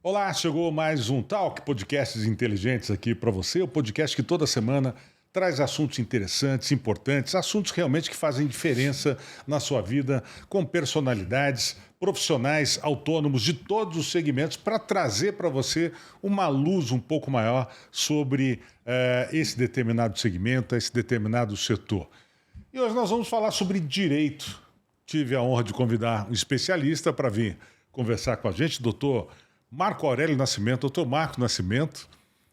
Olá, chegou mais um Talk, podcasts inteligentes aqui para você, o podcast que toda semana traz assuntos interessantes, importantes, assuntos realmente que fazem diferença na sua vida, com personalidades, profissionais autônomos de todos os segmentos, para trazer para você uma luz um pouco maior sobre esse determinado segmento, esse determinado setor. E hoje nós vamos falar sobre direito. Tive a honra de convidar um especialista para vir conversar com a gente, doutor Marco Aurélio Nascimento. Doutor Marco Nascimento,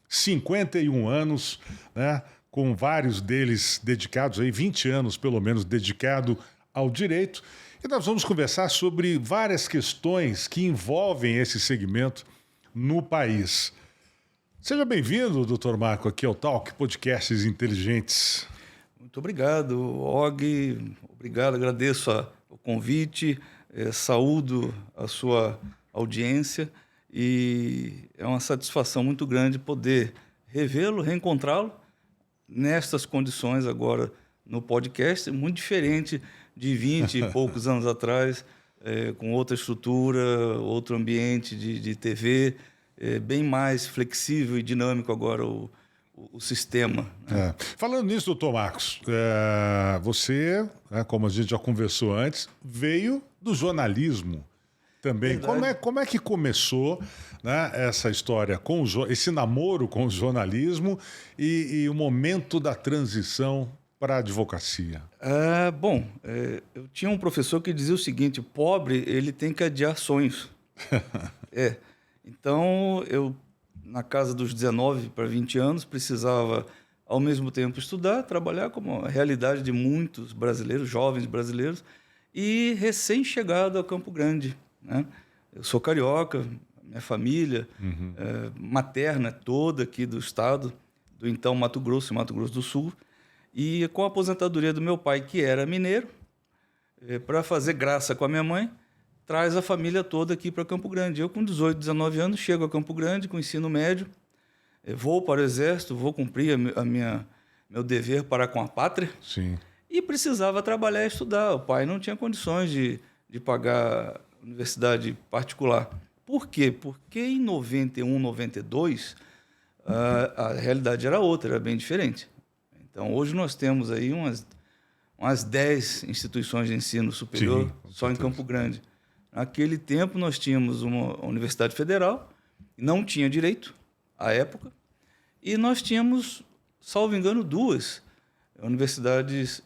51 anos, né, com vários deles dedicados, 20 anos pelo menos dedicado ao direito. E nós vamos conversar sobre várias questões que envolvem esse segmento no país. Seja bem-vindo, doutor Marco, aqui ao Talk, Podcasts Inteligentes. Muito obrigado, Og. Obrigado, agradeço o convite, saúdo a sua audiência e é uma satisfação muito grande poder revê-lo, reencontrá-lo nestas condições agora no podcast, muito diferente de 20 e poucos anos atrás, com outra estrutura, outro ambiente de TV, bem mais flexível e dinâmico agora o sistema. Né? Falando nisso, doutor Marcos, você, como a gente já conversou antes, veio do jornalismo também. Como é que começou, né, essa história, esse namoro com o jornalismo e o momento da transição para a advocacia? Eu tinha um professor que dizia o seguinte: pobre, ele tem que adiar sonhos. Então, eu, na casa dos 19 para 20 anos, precisava, ao mesmo tempo, estudar, trabalhar, como a realidade de muitos brasileiros, jovens brasileiros, e recém-chegado a Campo Grande. Né? Eu sou carioca, minha família materna toda aqui do estado, do então Mato Grosso e Mato Grosso do Sul, e com a aposentadoria do meu pai, que era mineiro, para fazer graça com a minha mãe, traz a família toda aqui para Campo Grande. Eu, com 18, 19 anos, chego a Campo Grande com ensino médio, vou para o Exército, vou cumprir meu dever para com a pátria. Sim. E precisava trabalhar e estudar. O pai não tinha condições de pagar universidade particular. Por quê? Porque em 91, 92, a realidade era outra, era bem diferente. Então, hoje nós temos aí umas 10 instituições de ensino superior. Sim, só em Campo Grande. Naquele tempo, nós tínhamos uma universidade federal, não tinha direito, à época, e nós tínhamos, salvo engano, 2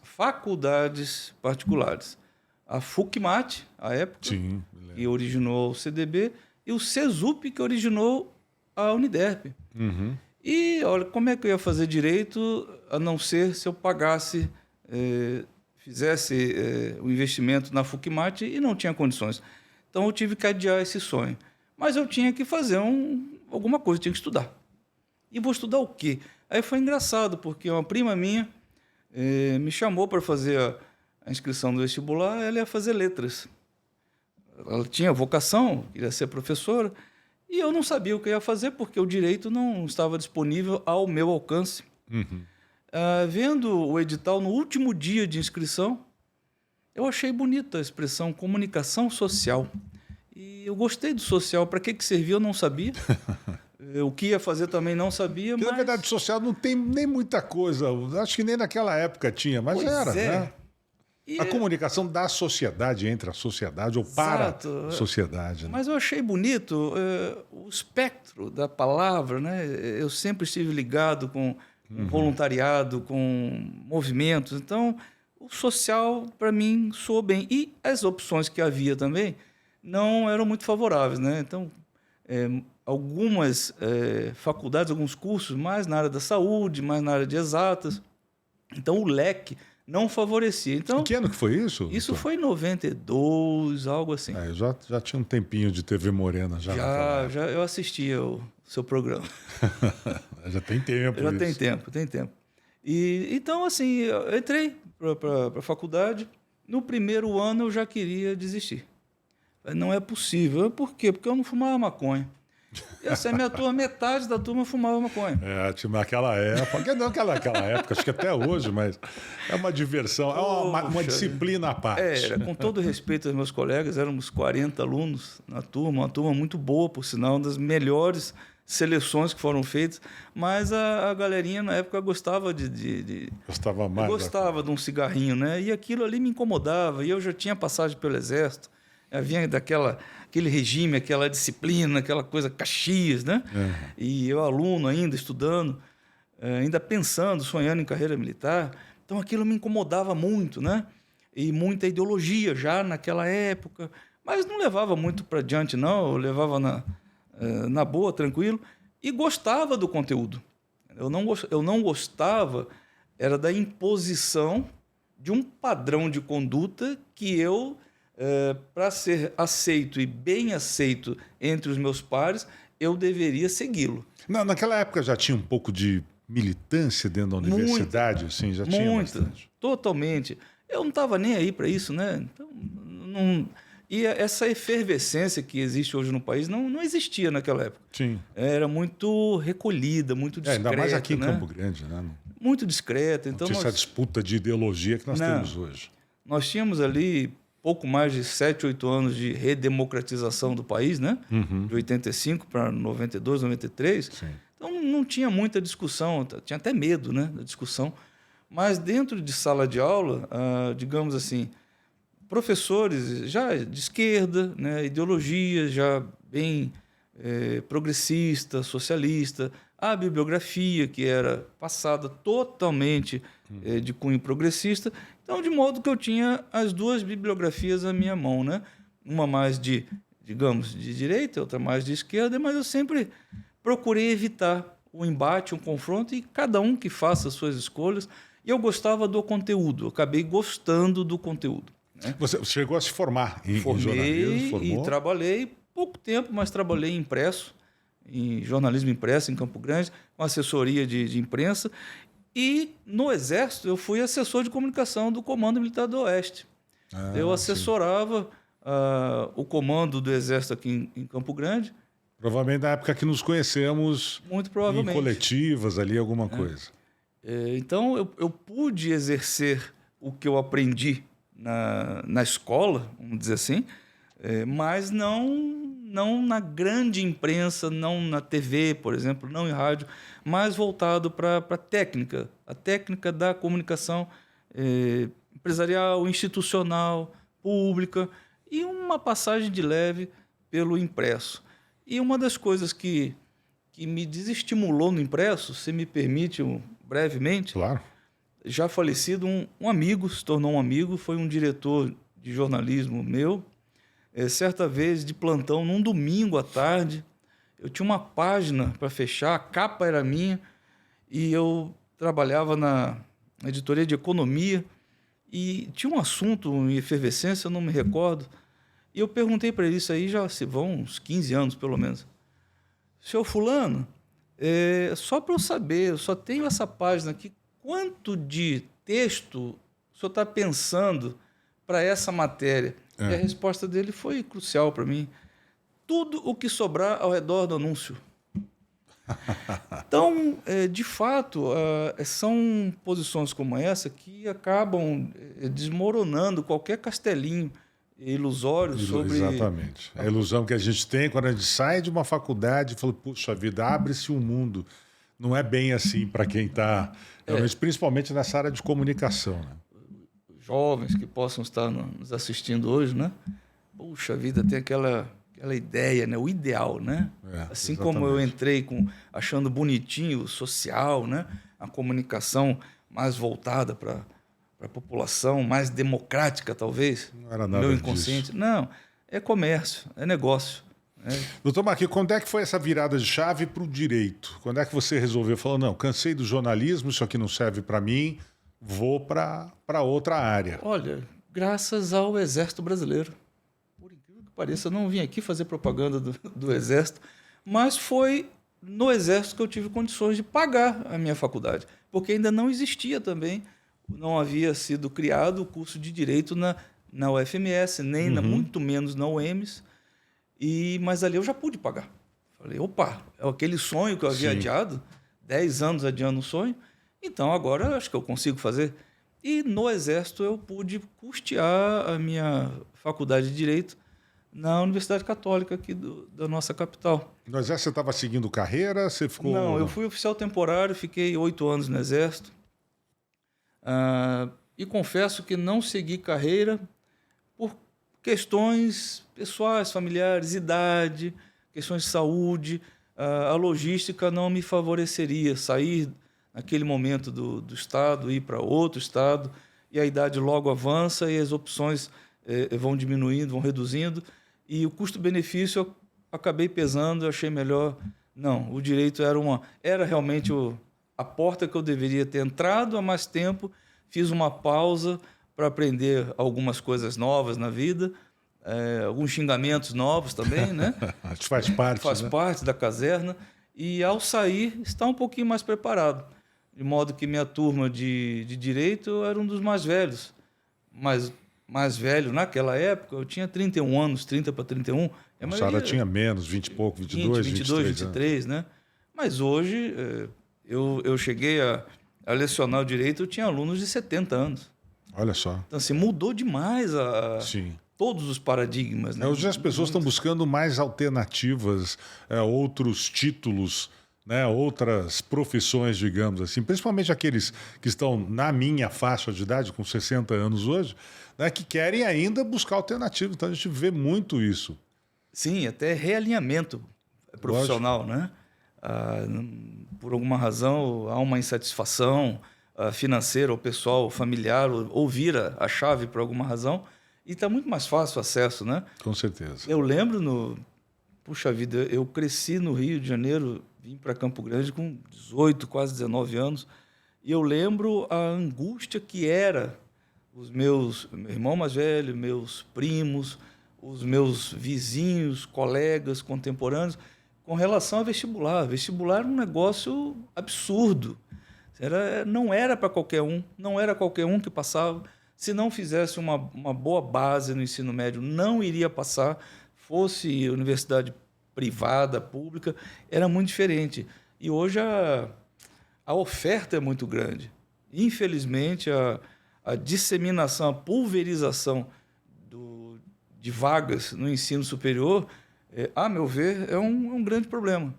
faculdades particulares. A FUCMAT, à época, sim, que originou o CDB, e o CESUP, que originou a Uniderp. E olha, como é que eu ia fazer direito, a não ser se eu pagasse, fizesse o investimento na FUCMAT e não tinha condições. Então eu tive que adiar esse sonho. Mas eu tinha que fazer alguma coisa, eu tinha que estudar. E vou estudar o quê? Aí foi engraçado, porque uma prima minha me chamou para fazer a inscrição do vestibular. Ela ia fazer letras. Ela tinha vocação, queria ser professora, e eu não sabia o que eu ia fazer, porque o direito não estava disponível ao meu alcance. Vendo o edital no último dia de inscrição, eu achei bonita a expressão comunicação social. E eu gostei do social. Para que servia eu não sabia. O que ia fazer também não sabia. Mas... Na verdade, social não tem nem muita coisa. Acho que nem naquela época tinha, mas pois era. Né? A comunicação da sociedade, entre a sociedade ou para a sociedade. Né? Mas eu achei bonito o espectro da palavra. Né? Eu sempre estive ligado com voluntariado, com movimentos. Então, o social, para mim, soou bem. E as opções que havia também não eram muito favoráveis. Né? Então, algumas faculdades, alguns cursos, mais na área da saúde, mais na área de exatas. Então, o leque não favorecia. Então, que ano que foi isso? Isso foi em 92, algo assim. Eu já tinha um tempinho de TV Morena. Já eu assistia o seu programa. Já tem tempo. Já tem tempo. E, então, assim, eu entrei para a faculdade. No primeiro ano eu já queria desistir. Não é possível. Por quê? Porque eu não fumava maconha. E assim, a minha turma, metade da turma fumava maconha. Tipo, naquela época, não aquela época, acho que até hoje, mas é uma diversão, é uma disciplina à parte. Era, com todo respeito aos meus colegas, éramos 40 alunos na turma, uma turma muito boa, por sinal, uma das melhores seleções que foram feitas, mas a galerinha na época gostava Gostava mais. Gostava de um cigarrinho, né? E aquilo ali me incomodava, e eu já tinha passagem pelo Exército, havia aquele regime, aquela disciplina, aquela coisa Caxias, né? E eu aluno ainda, estudando, ainda pensando, sonhando em carreira militar, então aquilo me incomodava muito, né? E muita ideologia já naquela época, mas não levava muito para diante, não, eu levava na boa, tranquilo, e gostava do conteúdo. Eu não gostava era da imposição de um padrão de conduta que eu, para ser aceito e bem aceito entre os meus pares, eu deveria segui-lo. Naquela época já tinha um pouco de militância dentro da universidade, assim, já tinha bastante. Totalmente. Eu não estava nem aí para isso, né? Então, e essa efervescência que existe hoje no país não existia naquela época. Sim. Era muito recolhida, muito discreta. Ainda mais aqui em né? Campo Grande, né? Muito discreta. Então, não tinha essa disputa de ideologia que nós temos hoje. Nós tínhamos ali pouco mais de 7, 8 anos de redemocratização do país, né? De 85 para 92, 93. Sim. Então, não tinha muita discussão, tinha até medo, né, da discussão. Mas dentro de sala de aula, digamos assim, professores já de esquerda, né, ideologia já bem progressista, socialista, a bibliografia que era passada totalmente de cunho progressista, então de modo que eu tinha as duas bibliografias à minha mão, né? Uma mais digamos, de direita, outra mais de esquerda, mas eu sempre procurei evitar o embate, um confronto, e cada um que faça as suas escolhas. E eu gostava do conteúdo, eu acabei gostando do conteúdo. Né? Você chegou a se formar em jornalismo? Formei e trabalhei pouco tempo, mas trabalhei impresso, em jornalismo impresso em Campo Grande, com assessoria de imprensa. E no Exército eu fui assessor de comunicação do Comando Militar do Oeste. Eu assessorava o comando do Exército aqui em Campo Grande. Provavelmente na época que nos conhecemos, muito provavelmente, em coletivas ali, alguma coisa. Então eu pude exercer o que eu aprendi na escola, vamos dizer assim, mas não na grande imprensa, não na TV, por exemplo, não em rádio, mas voltado para a técnica da comunicação empresarial, institucional, pública, e uma passagem de leve pelo impresso. E uma das coisas que me desestimulou no impresso, se me permite brevemente, claro, já falecido, um amigo, se tornou um amigo, foi um diretor de jornalismo meu. Certa vez, de plantão, num domingo à tarde, eu tinha uma página para fechar, a capa era minha, e eu trabalhava na editoria de economia, e tinha um assunto em efervescência, eu não me recordo, e eu perguntei para ele, isso aí já se vão uns 15 anos, pelo menos. Seu fulano, só para eu saber, eu só tenho essa página aqui, quanto de texto o senhor está pensando para essa matéria? E a resposta dele foi crucial para mim. Tudo o que sobrar ao redor do anúncio. Então, de fato, são posições como essa que acabam desmoronando qualquer castelinho ilusório sobre... Exatamente. A ilusão que a gente tem quando a gente sai de uma faculdade e fala, puxa vida, abre-se um mundo. Não é bem assim para quem está... Principalmente nessa área de comunicação, né? Jovens que possam estar nos assistindo hoje, né? Puxa vida, tem aquela ideia, né? O ideal, né? Assim exatamente. Como eu entrei achando bonitinho o social, né? A comunicação mais voltada para a população, mais democrática, talvez. Não era nada meu inconsciente. Disso. Não, é comércio, é negócio. Doutor Marquinhos, quando é que foi essa virada de chave para o direito? Quando é que você resolveu? Falou, não, cansei do jornalismo, isso aqui não serve para mim, vou para outra área. Olha, graças ao Exército Brasileiro. Por incrível que pareça, eu não vim aqui fazer propaganda do Exército, mas foi no Exército que eu tive condições de pagar a minha faculdade, porque ainda não existia também, não havia sido criado o curso de Direito na UFMS, nem muito menos na UEMS, mas ali eu já pude pagar. Falei, opa, é aquele sonho que eu havia adiado, 10 anos adiando um sonho, então agora eu acho que eu consigo fazer. E no Exército eu pude custear a minha faculdade de Direito na Universidade Católica aqui da nossa capital. No Exército você estava seguindo carreira? Você ficou... Não, eu fui oficial temporário, fiquei 8 anos no Exército. E confesso que não segui carreira por questões pessoais, familiares, idade, questões de saúde. A logística não me favoreceria sair naquele momento do estado, ir para outro estado, e a idade logo avança e as opções vão diminuindo, vão reduzindo, e o custo-benefício eu acabei pesando, eu achei melhor. Não, o direito era realmente a porta que eu deveria ter entrado há mais tempo. Fiz uma pausa para aprender algumas coisas novas na vida, alguns xingamentos novos também, né? Faz parte. Faz né? parte da caserna. E ao sair, está um pouquinho mais preparado. De modo que minha turma de direito eu era um dos mais velhos. Mas mais velho naquela época, eu tinha 31 anos, 30 para 31. A senhora tinha menos, 20 e pouco, 22, 22, 23, né? Mas hoje, eu cheguei a lecionar o direito, eu tinha alunos de 70 anos. Olha só. Então, assim, mudou demais Sim. todos os paradigmas. Né? Hoje as pessoas estão buscando mais alternativas, outros títulos, né, outras profissões, digamos assim, principalmente aqueles que estão na minha faixa de idade, com 60 anos hoje, né, que querem ainda buscar alternativas. Então a gente vê muito isso. Sim, até realinhamento profissional, né? Por alguma razão há uma insatisfação financeira, ou pessoal, ou familiar, ou vira a chave por alguma razão, e está muito mais fácil o acesso, né? Com certeza. Eu lembro, puxa vida, eu cresci no Rio de Janeiro, vim para Campo Grande com 18, quase 19 anos, e eu lembro a angústia que era meu irmão mais velho, meus primos, os meus vizinhos, colegas, contemporâneos, com relação a vestibular. Vestibular era um negócio absurdo. Não era para qualquer um, não era qualquer um que passava. Se não fizesse uma boa base no ensino médio, não iria passar. Fosse universidade privada, pública, era muito diferente. E hoje a oferta é muito grande. Infelizmente, a disseminação, a pulverização de vagas no ensino superior, a meu ver, é um grande problema.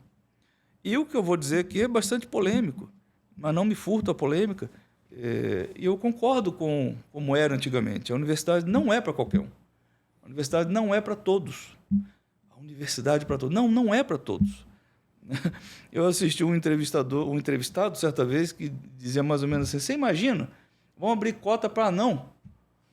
E o que eu vou dizer aqui é bastante polêmico, mas não me furto a polêmica. E eu concordo com como era antigamente. A universidade não é para qualquer um. A universidade não é para todos. A universidade para todos. Não é para todos. Eu assisti um entrevistado, certa vez, que dizia mais ou menos assim, você imagina, vão abrir cota para anão.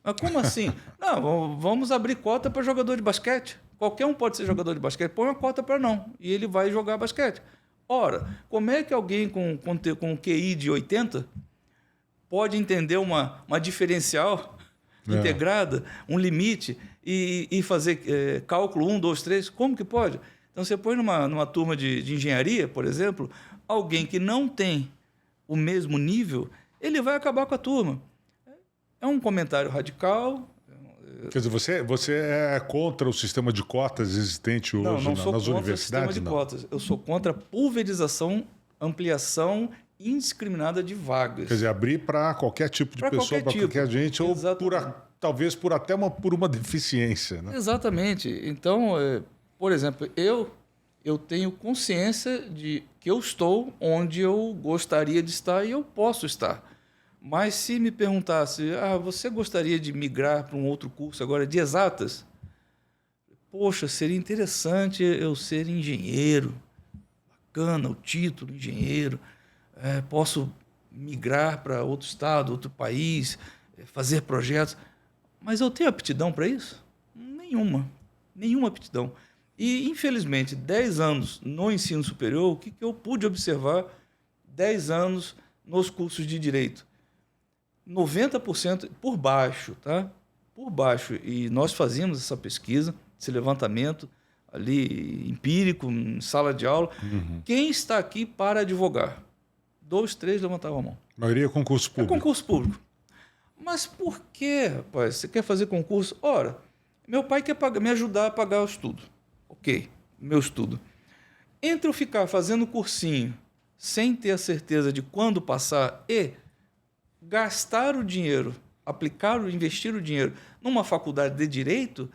Mas como assim? Não, vamos abrir cota para jogador de basquete. Qualquer um pode ser jogador de basquete. Põe uma cota para não. E ele vai jogar basquete. Ora, como é que alguém com QI de 80 pode entender uma diferencial integrada, um limite, e fazer cálculo 1, 2, 3? Como que pode? Então, você põe numa turma de engenharia, por exemplo, alguém que não tem o mesmo nível, ele vai acabar com a turma. É um comentário radical. Quer dizer, você é contra o sistema de cotas existente hoje não sou nas contra universidades? O sistema de cotas. Eu sou contra a pulverização, ampliação indiscriminada de vagas. Quer dizer, abrir para qualquer tipo de pessoa, para qualquer gente, ou talvez por uma deficiência. Né? Exatamente. Então, por exemplo, eu tenho consciência de que eu estou onde eu gostaria de estar e eu posso estar. Mas se me perguntasse, você gostaria de migrar para um outro curso agora de exatas? Poxa, seria interessante eu ser engenheiro. Bacana o título, engenheiro. Posso migrar para outro estado, outro país, fazer projetos. Mas eu tenho aptidão para isso? Nenhuma aptidão. E, infelizmente, 10 anos no ensino superior, o que eu pude observar 10 anos nos cursos de Direito? 90% por baixo, tá? Por baixo. E nós fazíamos essa pesquisa, esse levantamento ali empírico, em sala de aula. Uhum. Quem está aqui para advogar? 2, 3 levantavam a mão. A maioria é concurso público. É concurso público. Mas por que, rapaz? Você quer fazer concurso? Ora, meu pai quer me ajudar a pagar o estudo. Ok, meu estudo. Entre eu ficar fazendo cursinho sem ter a certeza de quando passar e gastar o dinheiro, investir o dinheiro numa faculdade de direito,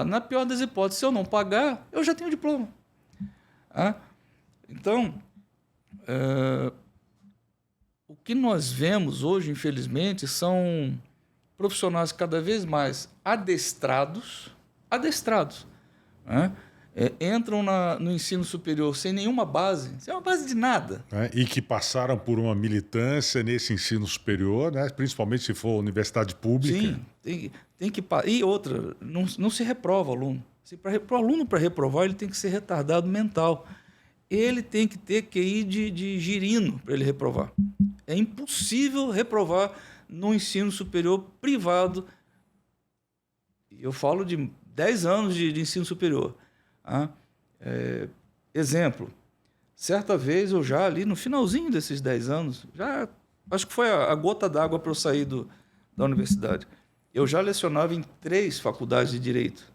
na pior das hipóteses, se eu não pagar, eu já tenho diploma. Então, o que nós vemos hoje, infelizmente, são profissionais cada vez mais adestrados, entram no ensino superior sem nenhuma base, sem uma base de nada. E que passaram por uma militância nesse ensino superior, né? Principalmente se for universidade pública. Sim, tem que... E outra, não se reprova o aluno. Para o aluno, para reprovar, ele tem que ser retardado mental. Ele tem que ter QI de girino para ele reprovar. É impossível reprovar no ensino superior privado. Eu falo de 10 anos de ensino superior. Exemplo, certa vez eu já ali no finalzinho desses 10 anos, acho que foi a gota d'água para eu sair da universidade. Eu já lecionava em 3 faculdades de Direito.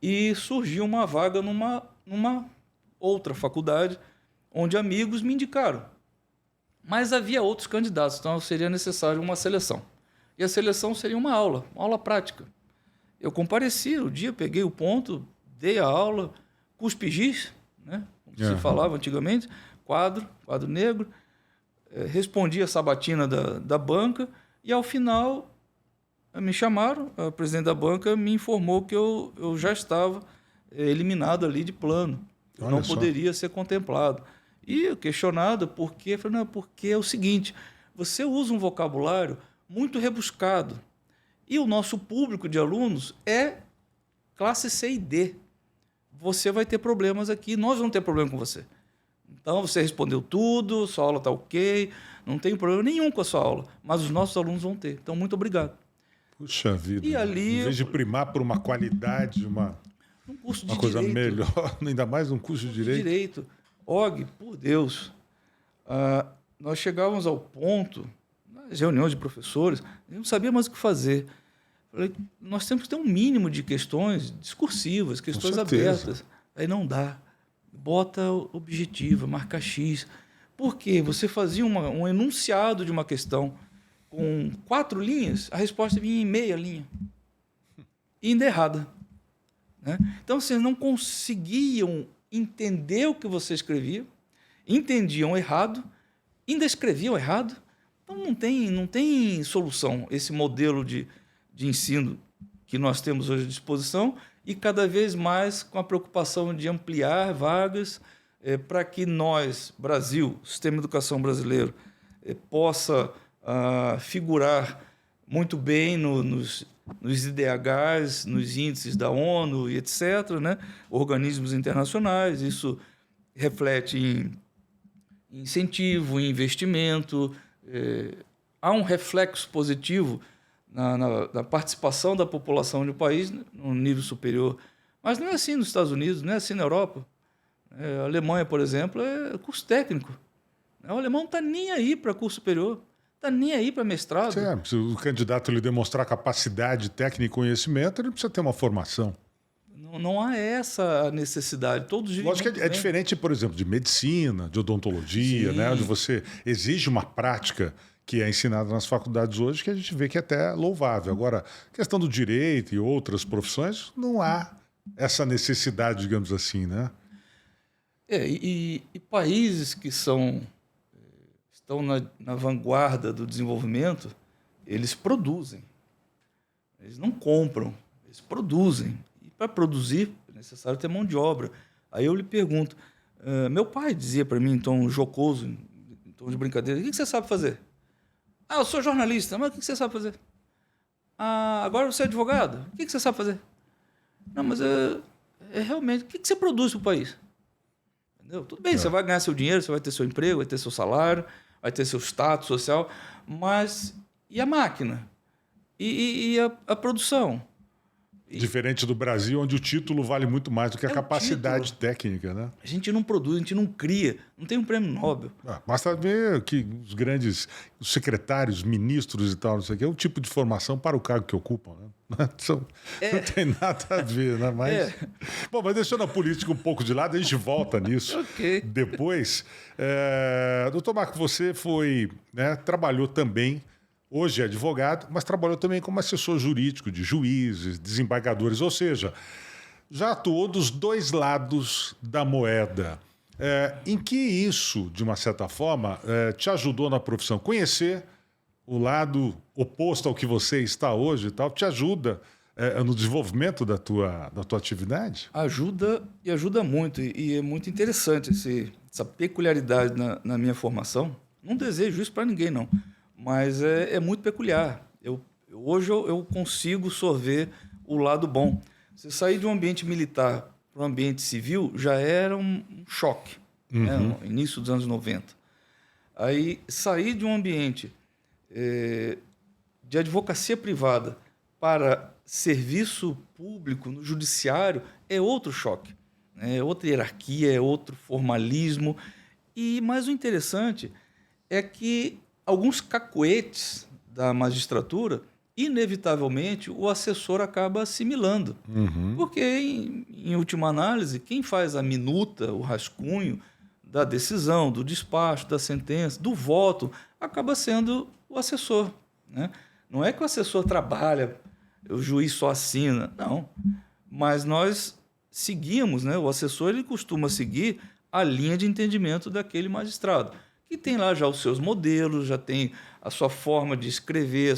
E surgiu uma vaga numa outra faculdade, onde amigos me indicaram. Mas havia outros candidatos, então seria necessário uma seleção. E a seleção seria uma aula prática. Eu compareci o dia, peguei o ponto, dei a aula, cuspe giz, né? Como se falava antigamente, quadro negro, respondi a sabatina da banca e, ao final, me chamaram, o presidente da banca me informou que eu já estava eliminado ali de plano. Eu não poderia ser contemplado. E eu questionado por quê? Eu falei, não, porque é o seguinte, você usa um vocabulário muito rebuscado e o nosso público de alunos é classe C e D. Você vai ter problemas aqui, nós vamos ter problema com você. Então, você respondeu tudo, sua aula está ok, não tem problema nenhum com a sua aula, mas os nossos alunos vão ter. Então, muito obrigado. Puxa vida, e ali, em vez de primar por uma qualidade, uma coisa melhor, ainda mais um curso de direito. Og, por Deus, nós chegávamos ao ponto, nas reuniões de professores, a gente não sabia mais o que fazer. Falei, nós temos que ter um mínimo de questões discursivas, questões abertas. Aí não dá. Bota objetiva, marca X. Por quê? Você fazia um enunciado de uma questão com 4 linhas, a resposta vinha em meia linha. E ainda errada. Né? Então, vocês não conseguiam entender o que você escrevia, entendiam errado, ainda escreviam errado. Então, não tem solução esse modelo de ensino que nós temos hoje à disposição e cada vez mais com a preocupação de ampliar vagas para que nós, Brasil, Sistema de Educação Brasileiro, possa figurar muito bem nos IDHs, nos índices da ONU e etc., né? Organismos internacionais. Isso reflete em incentivo, em investimento. Há um reflexo positivo na participação da população do país no nível superior. Mas não é assim nos Estados Unidos, não é assim na Europa. A Alemanha, por exemplo, é curso técnico. O alemão não está nem aí para curso superior. Está nem aí para mestrado. Se o candidato ele demonstrar capacidade técnica e conhecimento, ele precisa ter uma formação. Não há essa necessidade. Todos lógico que é diferente, por exemplo, de medicina, de odontologia, né, onde você exige uma prática que é ensinada nas faculdades hoje, que a gente vê que é até louvável. Agora, questão do direito e outras profissões, não há essa necessidade, digamos assim, né? E países que estão na vanguarda do desenvolvimento, eles produzem. Eles não compram, eles produzem. E para produzir é necessário ter mão de obra. Aí eu lhe pergunto, meu pai dizia para mim, em tom jocoso, em tom de brincadeira, o que você sabe fazer? Eu sou jornalista, mas o que você sabe fazer? Agora você é advogado, o que você sabe fazer? Não, mas realmente, o que você produz para o país? Entendeu? Tudo bem, você vai ganhar seu dinheiro, você vai ter seu emprego, vai ter seu salário, vai ter seu status social, mas e a máquina? E a produção? Diferente do Brasil, onde o título vale muito mais do que a capacidade técnica, né? A gente não produz, a gente não cria, não tem um prêmio Nobel. Basta ver que os secretários, ministros e tal, não sei o que, é o tipo de formação para o cargo que ocupam, né? Não tem nada a ver, né? Mas, bom, mas deixando a política um pouco de lado, a gente volta nisso depois. Doutor Marco, você foi, né, trabalhou também, hoje é advogado, mas trabalhou também como assessor jurídico de juízes, desembargadores, ou seja, já atuou dos dois lados da moeda. Em que isso, de uma certa forma, te ajudou na profissão? Conhecer o lado oposto ao que você está hoje e tal, te ajuda no desenvolvimento da tua atividade? Ajuda e ajuda muito. E é muito interessante essa peculiaridade na minha formação. Não desejo isso para ninguém, não. Mas é muito peculiar. Hoje eu consigo sorver o lado bom. Você sair de um ambiente militar para um ambiente civil já era um choque, né, no início dos anos 90. Aí, sair de um ambiente de advocacia privada para serviço público no judiciário é outro choque, é outra hierarquia, é outro formalismo. Mas o interessante é que alguns cacoetes da magistratura, inevitavelmente, o assessor acaba assimilando. Porque, em última análise, quem faz a minuta, o rascunho da decisão, do despacho, da sentença, do voto, acaba sendo o assessor, né? Não é que o assessor trabalha, o juiz só assina, não. Mas nós seguimos, né? O assessor ele costuma seguir a linha de entendimento daquele magistrado, que tem lá já os seus modelos, já tem a sua forma de escrever,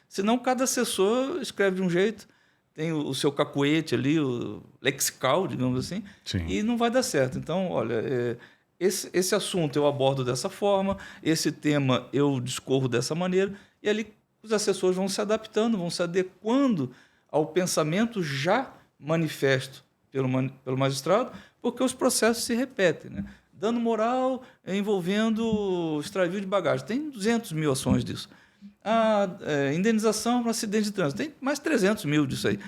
senão cada assessor escreve de um jeito, tem o seu cacuete ali, o lexical, digamos assim, Sim. E não vai dar certo. Então, olha, esse assunto eu abordo dessa forma, esse tema eu discorro dessa maneira, e ali os assessores vão se adaptando, vão se adequando ao pensamento já manifesto pelo magistrado, porque os processos se repetem, né? Dano moral envolvendo extravio de bagagem. Tem 200 mil ações disso. Indenização para acidente de trânsito. Tem mais 300 mil disso aí.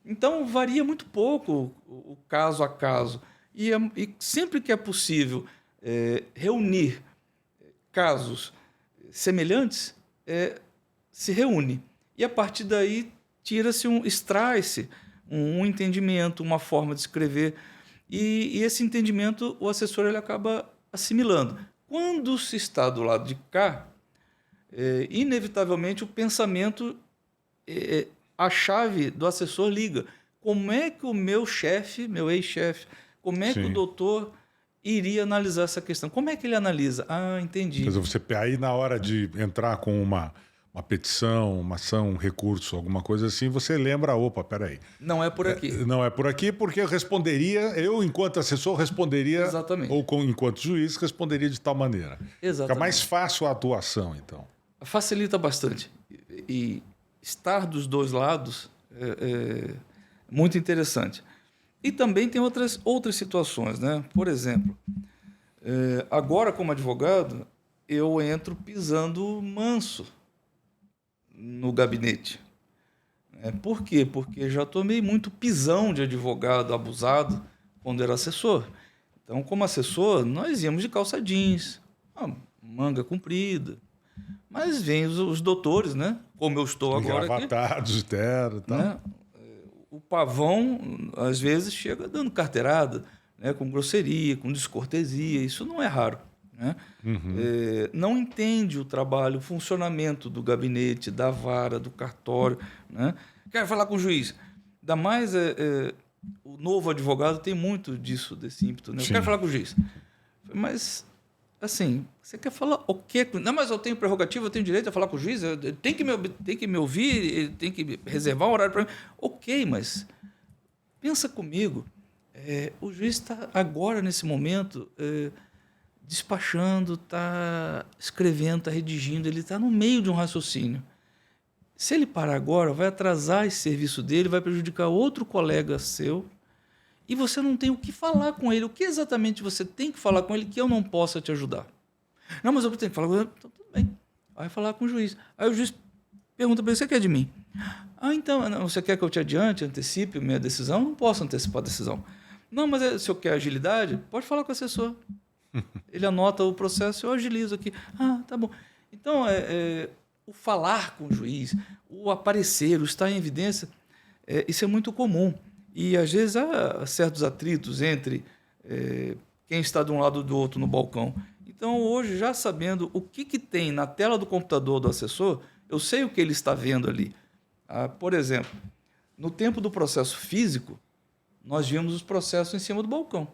Então, varia muito pouco o caso a caso. E sempre que é possível reunir casos semelhantes, se reúne. E, a partir daí, extrai-se um entendimento, uma forma de escrever. E esse entendimento o assessor ele acaba assimilando. Quando se está do lado de cá, inevitavelmente o pensamento, a chave do assessor liga. Como é que o meu chefe, meu ex-chefe, como é que o doutor iria analisar essa questão? Como é que ele analisa? Entendi. Quer dizer, você aí na hora de entrar com uma petição, uma ação, um recurso, alguma coisa assim, você lembra, opa, peraí. Não é por aqui. Não é por aqui, porque eu, enquanto assessor, responderia, exatamente, ou enquanto juiz, responderia de tal maneira. Exatamente. Fica mais fácil a atuação, então. Facilita bastante. E estar dos dois lados é muito interessante. E também tem outras situações, né? Por exemplo, agora como advogado, eu entro pisando manso no gabinete. Por quê? Porque já tomei muito pisão de advogado abusado quando era assessor. Então, como assessor, nós íamos de calça jeans, manga comprida. Mas vem os doutores, né? Como eu estou agora aqui. Engravatados, terno e tal. Né? O pavão, às vezes, chega dando carteirada, né? Com grosseria, com descortesia. Isso não é raro. Né? Não entende o trabalho, o funcionamento do gabinete, da vara, do cartório. Né? Quero falar com o juiz. Ainda mais o novo advogado tem muito disso, desse ímpeto. Né? Eu quero falar com o juiz. Mas, assim, você quer falar o quê? Não, mas eu tenho prerrogativa, eu tenho direito a falar com o juiz, tem que me ouvir, ele tem que reservar um horário para mim. Ok, mas pensa comigo. O juiz está agora, nesse momento... despachando, está escrevendo, está redigindo, ele está no meio de um raciocínio. Se ele parar agora, vai atrasar esse serviço dele, vai prejudicar outro colega seu, e você não tem o que falar com ele. O que exatamente você tem que falar com ele que eu não possa te ajudar? Não, mas eu tenho que falar com ele. Então, tudo bem. Aí vai falar com o juiz. Aí o juiz pergunta para ele, você quer de mim? Então, você quer que eu te adiante, antecipe a minha decisão? Não posso antecipar a decisão. Não, mas se eu quero agilidade, pode falar com o assessor. Ele anota o processo, eu agilizo aqui. Tá bom. Então, o falar com o juiz, o aparecer, o estar em evidência, Isso é muito comum. E, às vezes, há certos atritos entre quem está de um lado ou do outro no balcão. Então, hoje, já sabendo o que tem na tela do computador do assessor, eu sei o que ele está vendo ali. Por exemplo, no tempo do processo físico, nós víamos os processos em cima do balcão.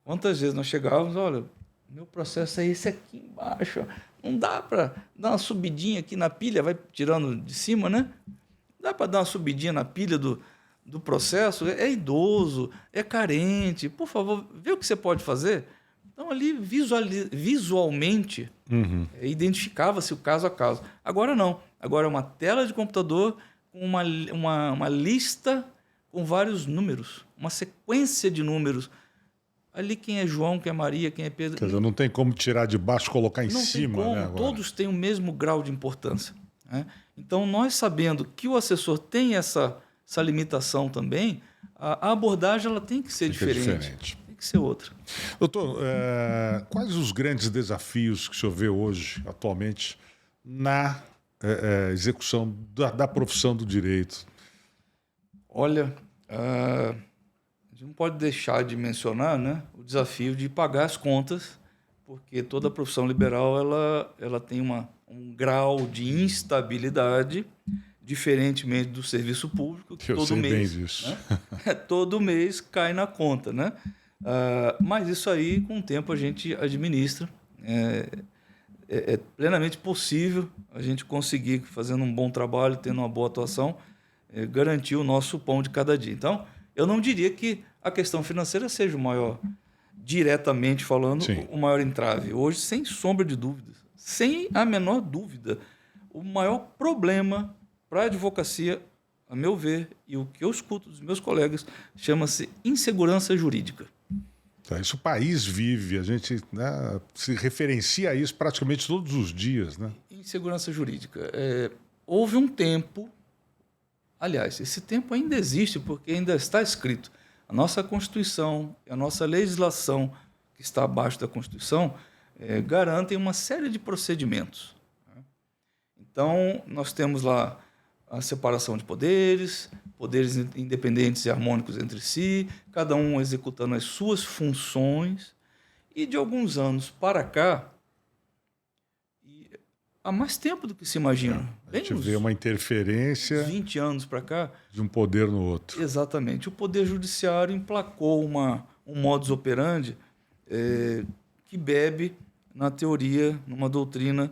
Quantas vezes nós chegávamos, olha, meu processo é esse aqui embaixo, não dá para dar uma subidinha aqui na pilha, vai tirando de cima, né? Dá para dar uma subidinha na pilha do processo, é idoso, é carente, por favor, vê o que você pode fazer. Então, ali, visualmente, identificava-se o caso a caso. Agora não. Agora é uma tela de computador com uma lista com vários números, uma sequência de números. Ali quem é João, quem é Maria, quem é Pedro... Quer dizer, não tem como tirar de baixo e colocar em não cima. Tem como, né, agora. Todos têm o mesmo grau de importância. Né? Então, nós sabendo que o assessor tem essa limitação também, a abordagem ela tem que ser diferente. Tem que ser outra. Doutor, quais os grandes desafios que o senhor vê hoje, atualmente, na execução da profissão do direito? Olha, a gente não pode deixar de mencionar, né, o desafio de pagar as contas, porque toda profissão liberal ela tem um grau de instabilidade, diferentemente do serviço público, que todo mês, né, todo mês cai na conta, né? Mas isso aí, com o tempo, a gente administra. É plenamente possível a gente conseguir, fazendo um bom trabalho, tendo uma boa atuação, garantir o nosso pão de cada dia. Então, eu não diria que a questão financeira seja o maior, diretamente falando, Sim. o maior entrave. Hoje, sem sombra de dúvidas, sem a menor dúvida, o maior problema para a advocacia, a meu ver, e o que eu escuto dos meus colegas, chama-se insegurança jurídica. Isso o país vive, a gente, né, se referencia a isso praticamente todos os dias. Né? Insegurança jurídica. Houve um tempo, aliás, esse tempo ainda existe, porque ainda está escrito. A nossa Constituição, a nossa legislação, que está abaixo da Constituição, garantem uma série de procedimentos. Então, nós temos lá a separação de poderes independentes e harmônicos entre si, cada um executando as suas funções, e de alguns anos para cá, há mais tempo do que se imagina. A gente vê uma interferência 20 anos para cá, de um poder no outro. Exatamente. O Poder Judiciário emplacou um modus operandi que bebe na teoria, numa doutrina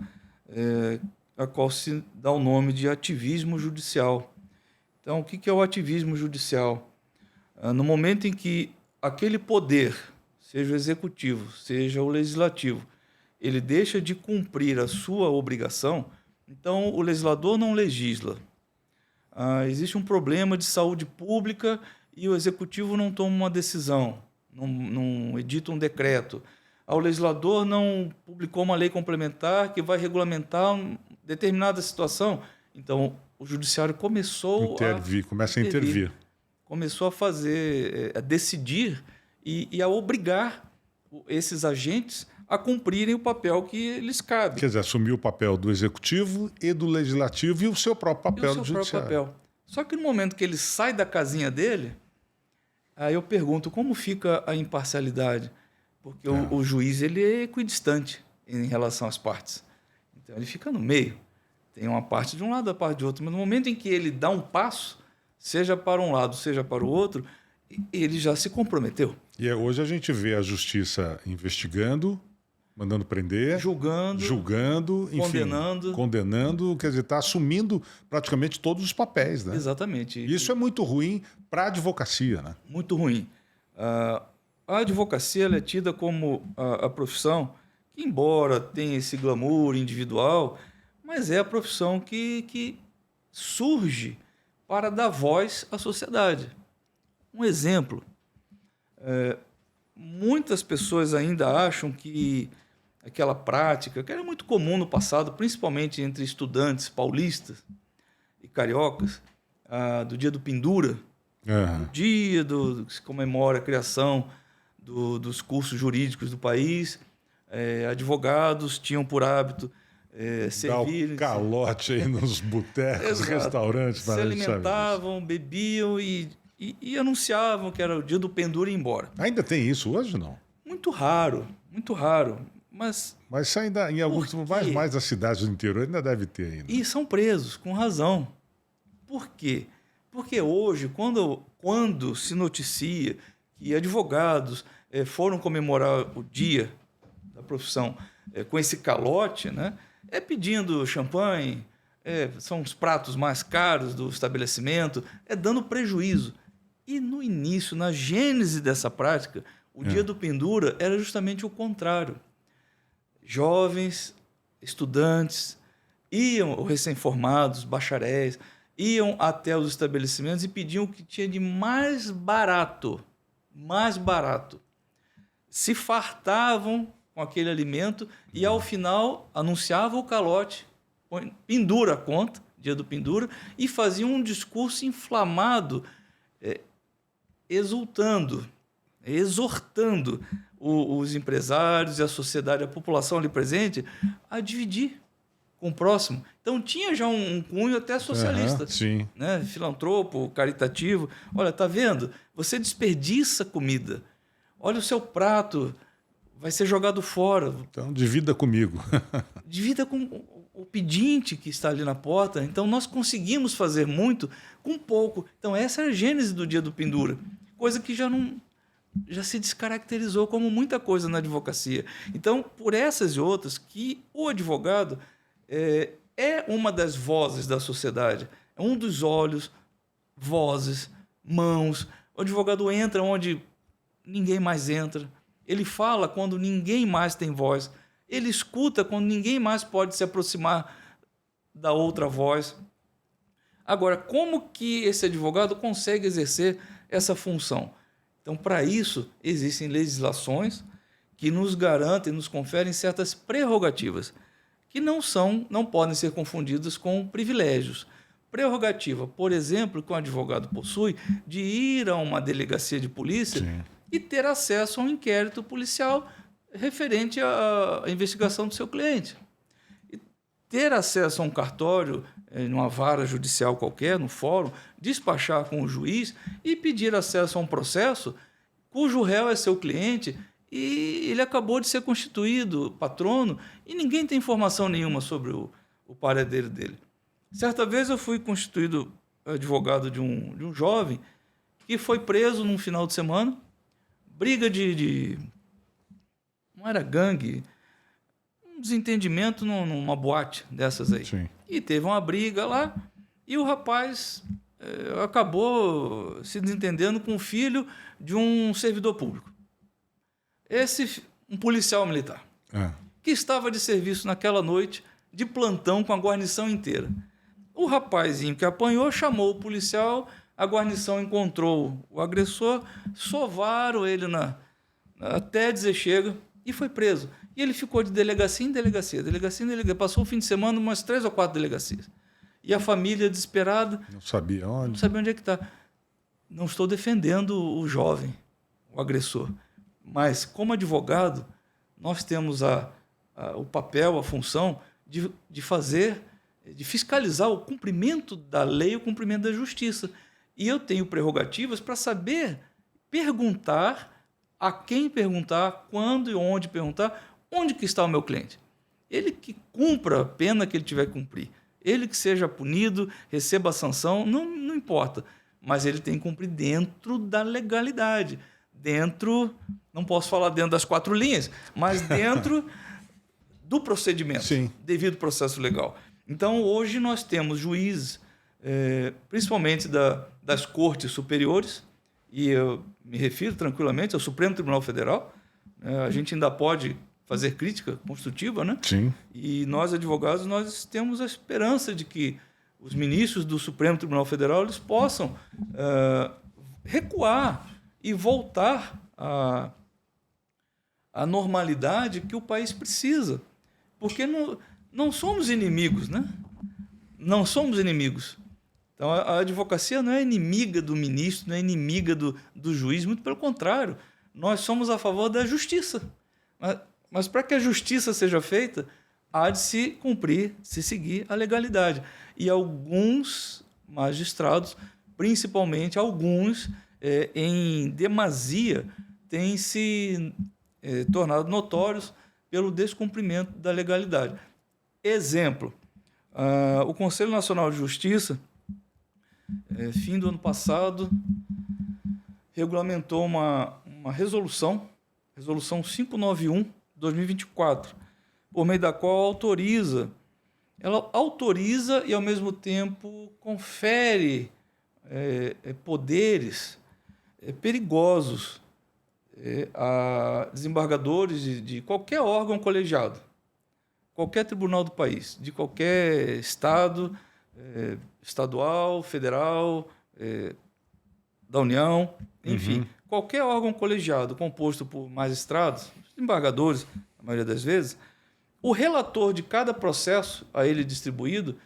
a qual se dá o nome de ativismo judicial. Então, o que é o ativismo judicial? No momento em que aquele poder, seja o executivo, seja o legislativo, ele deixa de cumprir a sua obrigação, então o legislador não legisla. Existe um problema de saúde pública e o executivo não toma uma decisão, não edita um decreto. O legislador não publicou uma lei complementar que vai regulamentar determinada situação. Então, o judiciário começou começa a intervir. Começou a decidir e a obrigar esses agentes a cumprirem o papel que lhes cabe. Quer dizer, assumir o papel do executivo e do legislativo e o seu próprio papel do judiciário. Só que no momento que ele sai da casinha dele, aí eu pergunto, como fica a imparcialidade? Porque o juiz ele é equidistante em relação às partes. Então, ele fica no meio. Tem uma parte de um lado, a parte de outro. Mas no momento em que ele dá um passo, seja para um lado, seja para o outro, ele já se comprometeu. E hoje a gente vê a justiça investigando, mandando prender, julgando, enfim, condenando, quer dizer, está assumindo praticamente todos os papéis. Né? Exatamente. Isso é muito ruim para a advocacia. Né? Muito ruim. A advocacia ela é tida como a profissão que, embora tenha esse glamour individual, mas é a profissão que surge para dar voz à sociedade. Um exemplo, muitas pessoas ainda acham que aquela prática, que era muito comum no passado, principalmente entre estudantes paulistas e cariocas, do dia do pendura, o dia que se comemora a criação dos cursos jurídicos do país, advogados tinham por hábito servir... Dá o calote aí nos botecos, restaurantes. Se alimentavam, bebiam e anunciavam que era o dia do pendura e ir embora. Ainda tem isso hoje ou não? Muito raro, muito raro. Mas ainda em alguns mais das cidades do interior ainda deve ter ainda. E são presos, com razão. Por quê? Porque hoje, quando se noticia que advogados foram comemorar o dia da profissão com esse calote, né, pedindo champanhe, são os pratos mais caros do estabelecimento, dando prejuízo. E no início, na gênese dessa prática, o dia do pendura era justamente o contrário. Jovens, estudantes, iam, recém-formados, bacharéis, iam até os estabelecimentos e pediam o que tinha de mais barato. Se fartavam com aquele alimento e, ao final, anunciavam o calote, pendura a conta, dia do pendura, e faziam um discurso inflamado, exortando os empresários e a sociedade, a população ali presente, a dividir com o próximo. Então tinha já um cunho até socialista, né? Filantropo, caritativo. Olha, tá vendo? Você desperdiça comida. Olha, o seu prato vai ser jogado fora. Então divida comigo. Divida com o pedinte que está ali na porta. Então nós conseguimos fazer muito com pouco. Então essa é a gênese do dia do pendura. Coisa que já se descaracterizou como muita coisa na advocacia. Então, por essas e outras, que o advogado é uma das vozes da sociedade, é um dos olhos, vozes, mãos. O advogado entra onde ninguém mais entra, ele fala quando ninguém mais tem voz, ele escuta quando ninguém mais pode se aproximar da outra voz. Agora, como que esse advogado consegue exercer essa função? Então, para isso, existem legislações que nos garantem, nos conferem certas prerrogativas, que não podem ser confundidas com privilégios. Prerrogativa, por exemplo, que um advogado possui de ir a uma delegacia de polícia e ter acesso a um inquérito policial referente à investigação do seu cliente. E ter acesso a um cartório, numa vara judicial qualquer, no fórum, despachar com o juiz e pedir acesso a um processo cujo réu é seu cliente e ele acabou de ser constituído patrono e ninguém tem informação nenhuma sobre o paradeiro dele. Certa vez eu fui constituído advogado de um jovem que foi preso num final de semana, briga não era gangue, um desentendimento numa boate dessas aí. Sim. E teve uma briga lá e o rapaz acabou se desentendendo com o filho de um servidor público. Um policial militar, que estava de serviço naquela noite, de plantão com a guarnição inteira. O rapazinho que apanhou chamou o policial, a guarnição encontrou o agressor, sovaram ele até dizer chega e foi preso. E ele ficou de delegacia em delegacia, passou o fim de semana umas 3 ou 4 delegacias. E a família desesperada... Não sabia onde. Não sabia onde é que está. Não estou defendendo o jovem, o agressor. Mas, como advogado, nós temos o papel, a função de fiscalizar o cumprimento da lei, o cumprimento da justiça. E eu tenho prerrogativas para saber perguntar a quem perguntar, quando e onde perguntar, onde que está o meu cliente. Ele que cumpra a pena que ele tiver que cumprir. Ele que seja punido, receba a sanção, não importa. Mas ele tem que cumprir dentro da legalidade. Não posso falar dentro das 4 linhas, mas dentro do procedimento, devido ao processo legal. Então, hoje nós temos juízes, principalmente das cortes superiores, e eu me refiro tranquilamente ao Supremo Tribunal Federal. A gente ainda pode fazer crítica construtiva, né? Sim. E nós, advogados, nós temos a esperança de que os ministros do Supremo Tribunal Federal eles possam recuar e voltar à normalidade que o país precisa. Porque não somos inimigos, né? Não somos inimigos. Então, a advocacia não é inimiga do ministro, não é inimiga do juiz, muito pelo contrário. Nós somos a favor da justiça. Mas para que a justiça seja feita, há de se cumprir, se seguir a legalidade. E alguns magistrados, principalmente alguns, em demasia, têm se tornado notórios pelo descumprimento da legalidade. Exemplo, o Conselho Nacional de Justiça, fim do ano passado, regulamentou uma resolução 591/2024, por meio da qual ela autoriza e, ao mesmo tempo, confere poderes perigosos a desembargadores de qualquer órgão colegiado, qualquer tribunal do país, de qualquer estado, estadual, federal, da União, enfim, qualquer órgão colegiado composto por magistrados, desembargadores, a maioria das vezes, o relator de cada processo a ele distribuído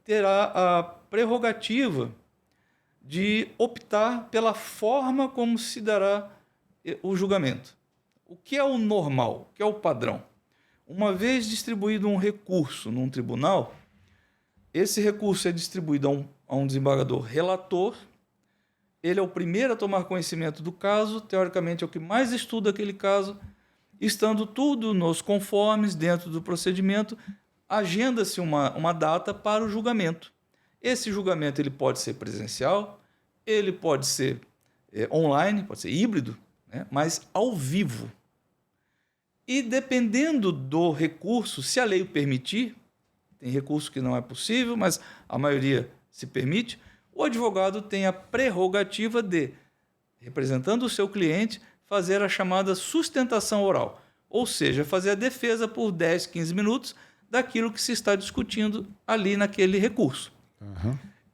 terá a prerrogativa de optar pela forma como se dará o julgamento. O que é o normal? O que é o padrão? Uma vez distribuído um recurso num tribunal, esse recurso é distribuído a um desembargador relator. Ele é o primeiro a tomar conhecimento do caso, teoricamente é o que mais estuda aquele caso. Estando tudo nos conformes, dentro do procedimento, agenda-se uma data para o julgamento. Esse julgamento ele pode ser presencial, ele pode ser online, pode ser híbrido, né? Mas ao vivo. E dependendo do recurso, se a lei o permitir, tem recurso que não é possível, mas a maioria se permite, o advogado tem a prerrogativa de, representando o seu cliente, fazer a chamada sustentação oral, ou seja, fazer a defesa por 10, 15 minutos daquilo que se está discutindo ali naquele recurso.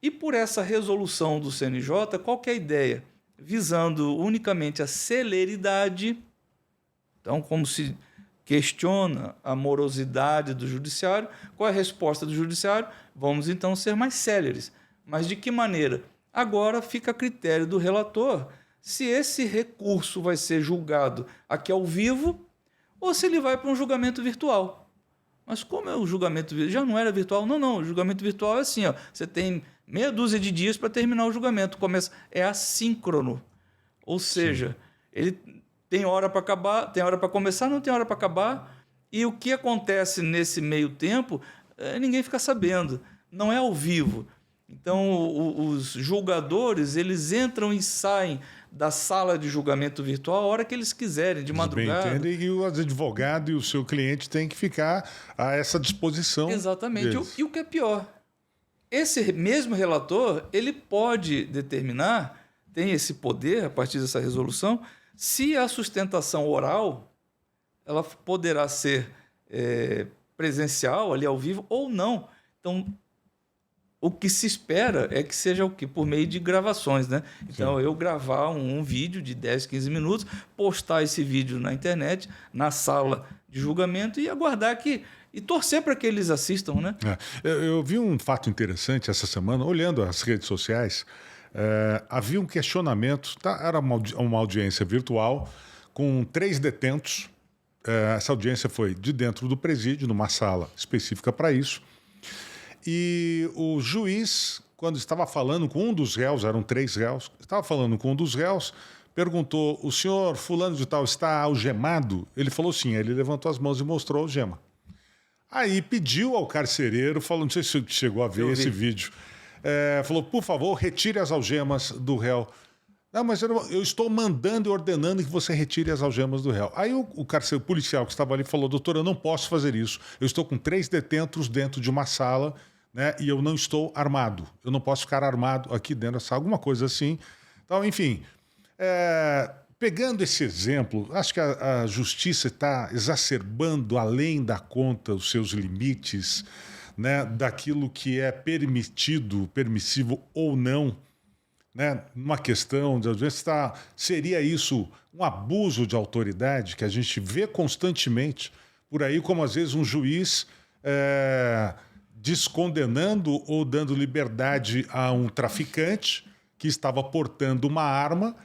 E por essa resolução do CNJ, qual que é a ideia? Visando unicamente a celeridade, então como se questiona a morosidade do judiciário, qual é a resposta do judiciário? Vamos então ser mais céleres. Mas de que maneira? Agora fica a critério do relator se esse recurso vai ser julgado aqui ao vivo ou se ele vai para um julgamento virtual. Mas como é o julgamento virtual? Já não era virtual? Não. O julgamento virtual é assim, ó, você tem meia dúzia de dias para terminar o julgamento. É assíncrono. Ou seja, ele tem hora para acabar, tem hora para começar, não tem hora para acabar. E o que acontece nesse meio tempo, ninguém fica sabendo. Não é ao vivo. Então, os julgadores, eles entram e saem da sala de julgamento virtual a hora que eles quiserem, de madrugada. Bem, e o advogado e o seu cliente têm que ficar a essa disposição. Exatamente. E o que é pior, esse mesmo relator, ele pode determinar, tem esse poder, a partir dessa resolução, se a sustentação oral ela poderá ser presencial, ali ao vivo, ou não. Então, o que se espera é que seja o quê? Por meio de gravações, né? Então, eu gravar um vídeo de 10, 15 minutos, postar esse vídeo na internet, na sala de julgamento e aguardar e torcer para que eles assistam, né? Eu vi um fato interessante essa semana, olhando as redes sociais, havia um questionamento, era uma audiência virtual com 3 detentos. Essa audiência foi de dentro do presídio, numa sala específica para isso. E o juiz, quando estava falando com um dos réus, eram 3 réus, estava falando com um dos réus, perguntou: o senhor fulano de tal está algemado? Ele falou sim, ele levantou as mãos e mostrou a algema. Aí pediu ao carcereiro, falou, não sei se você chegou a ver esse vídeo, falou, por favor, retire as algemas do réu. Não, mas eu estou mandando e ordenando que você retire as algemas do réu. Aí o carcereiro policial que estava ali falou: doutor, eu não posso fazer isso. Eu estou com 3 detentos dentro de uma sala, né, e eu não estou armado. Eu não posso ficar armado aqui dentro da sala, alguma coisa assim. Então, enfim, pegando esse exemplo, acho que a justiça está exacerbando além da conta os seus limites, né, daquilo que é permissivo ou não. Né, numa questão de audiência, seria isso um abuso de autoridade que a gente vê constantemente por aí, como às vezes um juiz descondenando ou dando liberdade a um traficante que estava portando uma arma,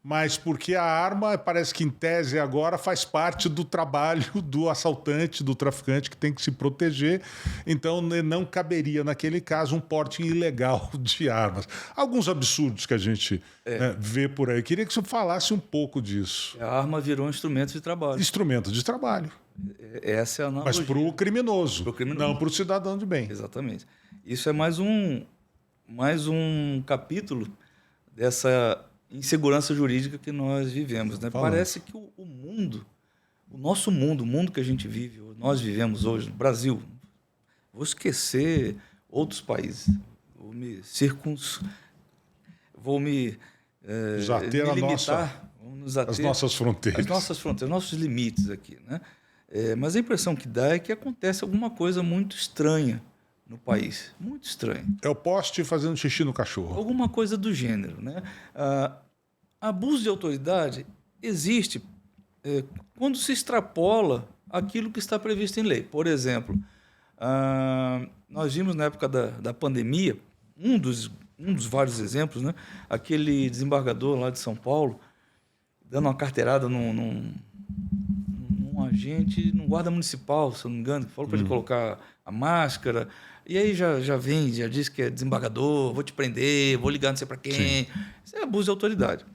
mas porque a arma parece que, em tese, agora faz parte do trabalho do assaltante, do traficante, que tem que se proteger. Então, não caberia, naquele caso, um porte ilegal de armas. Alguns absurdos que a gente vê por aí. Eu queria que você falasse um pouco disso. A arma virou um instrumento de trabalho. Instrumento de trabalho. Essa é a analogia. Mas para o criminoso, não para o cidadão de bem. Exatamente. Isso é mais um capítulo dessa insegurança jurídica que nós vivemos, né? Parece que o mundo, o nosso mundo, o mundo que a gente vive, nós vivemos hoje no Brasil, vou esquecer outros países, vou me limitar, as nossas fronteiras. As nossas fronteiras, nossos limites aqui, né? Mas a impressão que dá é que acontece alguma coisa muito estranha no país, muito estranho. É o poste fazendo xixi no cachorro. Alguma coisa do gênero, né? Abuso de autoridade existe quando se extrapola aquilo que está previsto em lei. Por exemplo, nós vimos na época da pandemia, um dos vários exemplos, né? Aquele desembargador lá de São Paulo dando uma carteirada num agente, num guarda municipal, se eu não me engano, que falou para ele colocar a máscara. E aí já diz que é desembargador, vou te prender, vou ligar não sei para quem. Sim. Isso é abuso de autoridade.